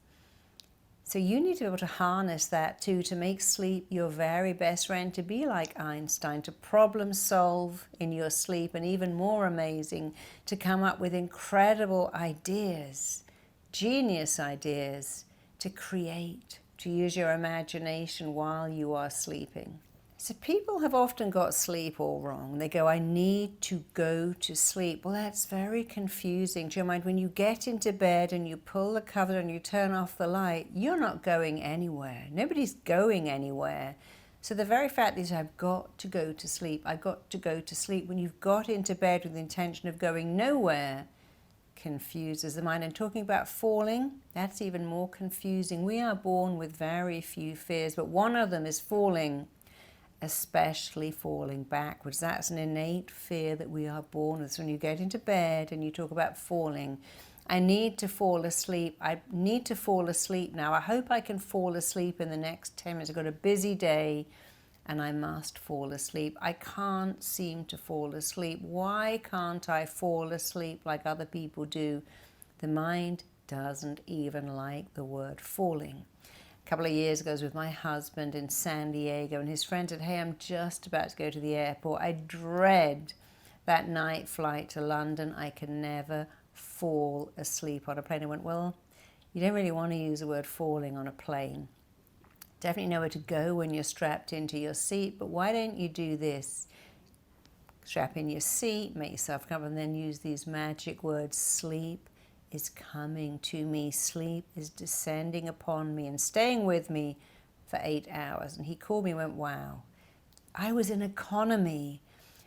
So you need to be able to harness that too, to make sleep your very best friend, to be like Einstein, to problem solve in your sleep, and even more amazing, to come up with incredible ideas, genius ideas, to create, to use your imagination while you are sleeping. So people have often got sleep all wrong. They go, I need to go to sleep. Well, that's very confusing to your mind. When you get into bed and you pull the cover and you turn off the light, you're not going anywhere. Nobody's going anywhere. So the very fact is, I've got to go to sleep. I've got to go to sleep. When you've got into bed with the intention of going nowhere, confuses the mind. And talking about falling, that's even more confusing. We are born with very few fears, but one of them is falling, especially falling backwards. That's an innate fear that we are born with. So when you get into bed and you talk about falling, I need to fall asleep. I need to fall asleep now. I hope I can fall asleep in the next 10 minutes. I've got a busy day and I must fall asleep. I can't seem to fall asleep. Why can't I fall asleep like other people do? The mind doesn't even like the word falling. A couple of years ago, I was with my husband in San Diego, and his friend said, hey, I'm just about to go to the airport. I dread that night flight to London. I can never fall asleep on a plane. I went, well, you don't really want to use the word falling on a plane. Definitely know where to go when you're strapped into your seat, but why don't you do this? Strap in your seat, make yourself comfortable, and then use these magic words. Sleep is coming to me. Sleep is descending upon me and staying with me for 8 hours. And he called me and went, wow, I was in economy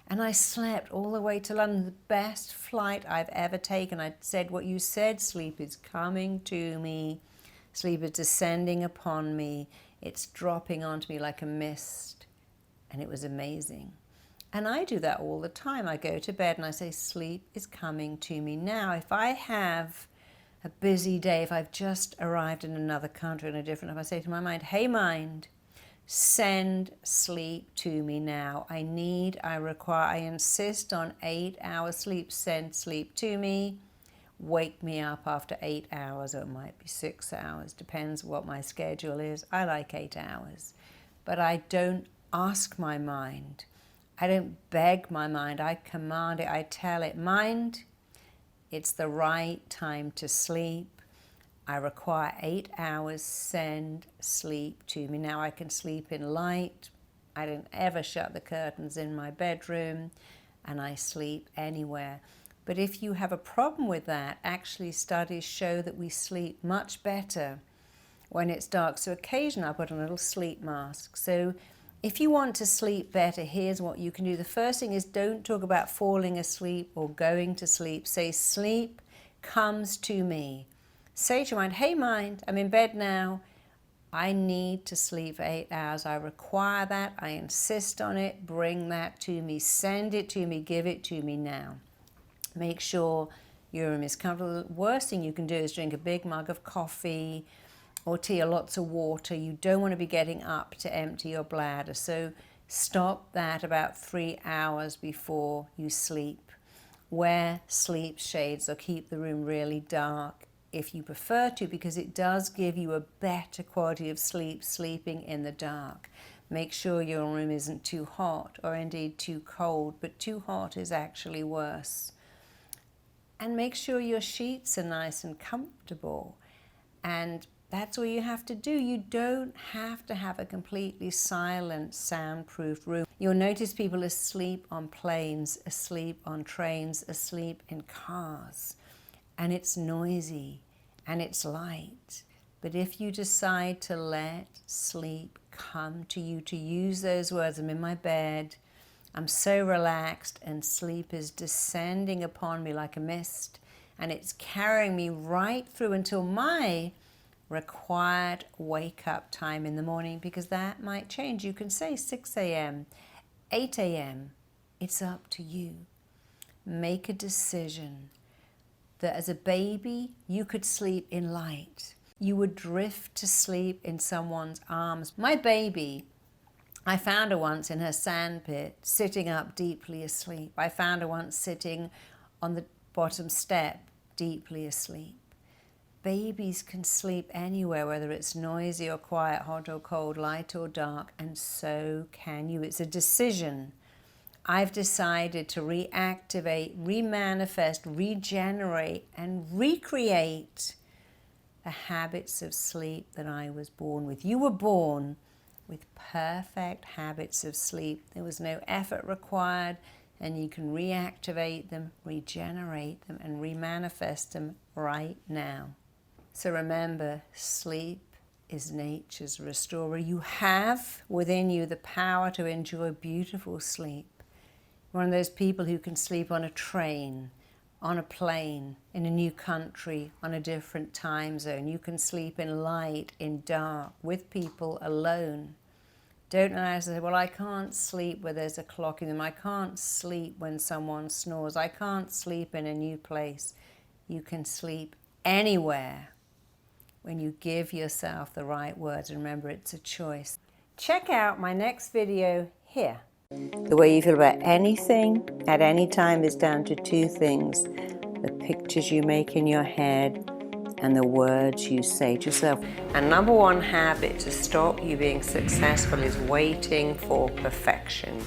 and I slept all the way to London, the best flight I've ever taken. I said what you said, sleep is coming to me. Sleep is descending upon me. It's dropping onto me like a mist. And it was amazing. And I do that all the time. I go to bed and I say, sleep is coming to me now. If I have a busy day, if I've just arrived in another country, in a different life, I say to my mind, hey mind, Send sleep to me now. I require, I insist on 8 hours sleep. Send sleep to me. Wake me up after 8 hours, or it might be 6 hours, depends what my schedule is. I like 8 hours. But I don't ask my mind. I don't beg my mind. I command it. I tell it, mind, it's the right time to sleep. I require 8 hours, send sleep to me. Now I can sleep in light. I don't ever shut the curtains in my bedroom, and I sleep anywhere. But if you have a problem with that, actually studies show that we sleep much better when it's dark. So occasionally I put on a little sleep mask. So if you want to sleep better, here's what you can do. The first thing is, don't talk about falling asleep or going to sleep. Say, sleep comes to me. Say to your mind, hey mind, I'm in bed now. I need to sleep for 8 hours. I require that. I insist on it. Bring that to me. Send it to me. Give it to me now. Make sure your room is comfortable. The worst thing you can do is drink a big mug of coffee or tea or lots of water. You don't want to be getting up to empty your bladder. So stop that about 3 hours before you sleep. Wear sleep shades or keep the room really dark if you prefer to, because it does give you a better quality of sleep sleeping in the dark. Make sure your room isn't too hot or indeed too cold, but too hot is actually worse. And make sure your sheets are nice and comfortable. And that's all you have to do. You don't have to have a completely silent, soundproof room. You'll notice people asleep on planes, asleep on trains, asleep in cars. And it's noisy and it's light. But if you decide to let sleep come to you, to use those words, I'm in my bed, I'm so relaxed, and sleep is descending upon me like a mist, and it's carrying me right through until my required wake-up time in the morning, because that might change. You can say 6 a.m., 8 a.m. It's up to you. Make a decision that as a baby, you could sleep in light. You would drift to sleep in someone's arms. My baby, I found her once in her sandpit, sitting up deeply asleep. I found her once sitting on the bottom step, deeply asleep. Babies can sleep anywhere, whether it's noisy or quiet, hot or cold, light or dark, and so can you. It's a decision. I've decided to reactivate, remanifest, regenerate, and recreate the habits of sleep that I was born with. You were born with perfect habits of sleep. There was no effort required, and you can reactivate them, regenerate them, and remanifest them right now. So remember, sleep is nature's restorer. You have within you the power to enjoy beautiful sleep. One of those people who can sleep on a train, on a plane, in a new country, on a different time zone. You can sleep in light, in dark, with people, alone. Don't allow yourself to say, well, I can't sleep where there's a clock in them. I can't sleep when someone snores. I can't sleep in a new place. You can sleep anywhere when you give yourself the right words. Remember, it's a choice. Check out my next video here. The way you feel about anything at any time is down to two things: the pictures you make in your head and the words you say to yourself. And number one habit to stop you being successful is waiting for perfection.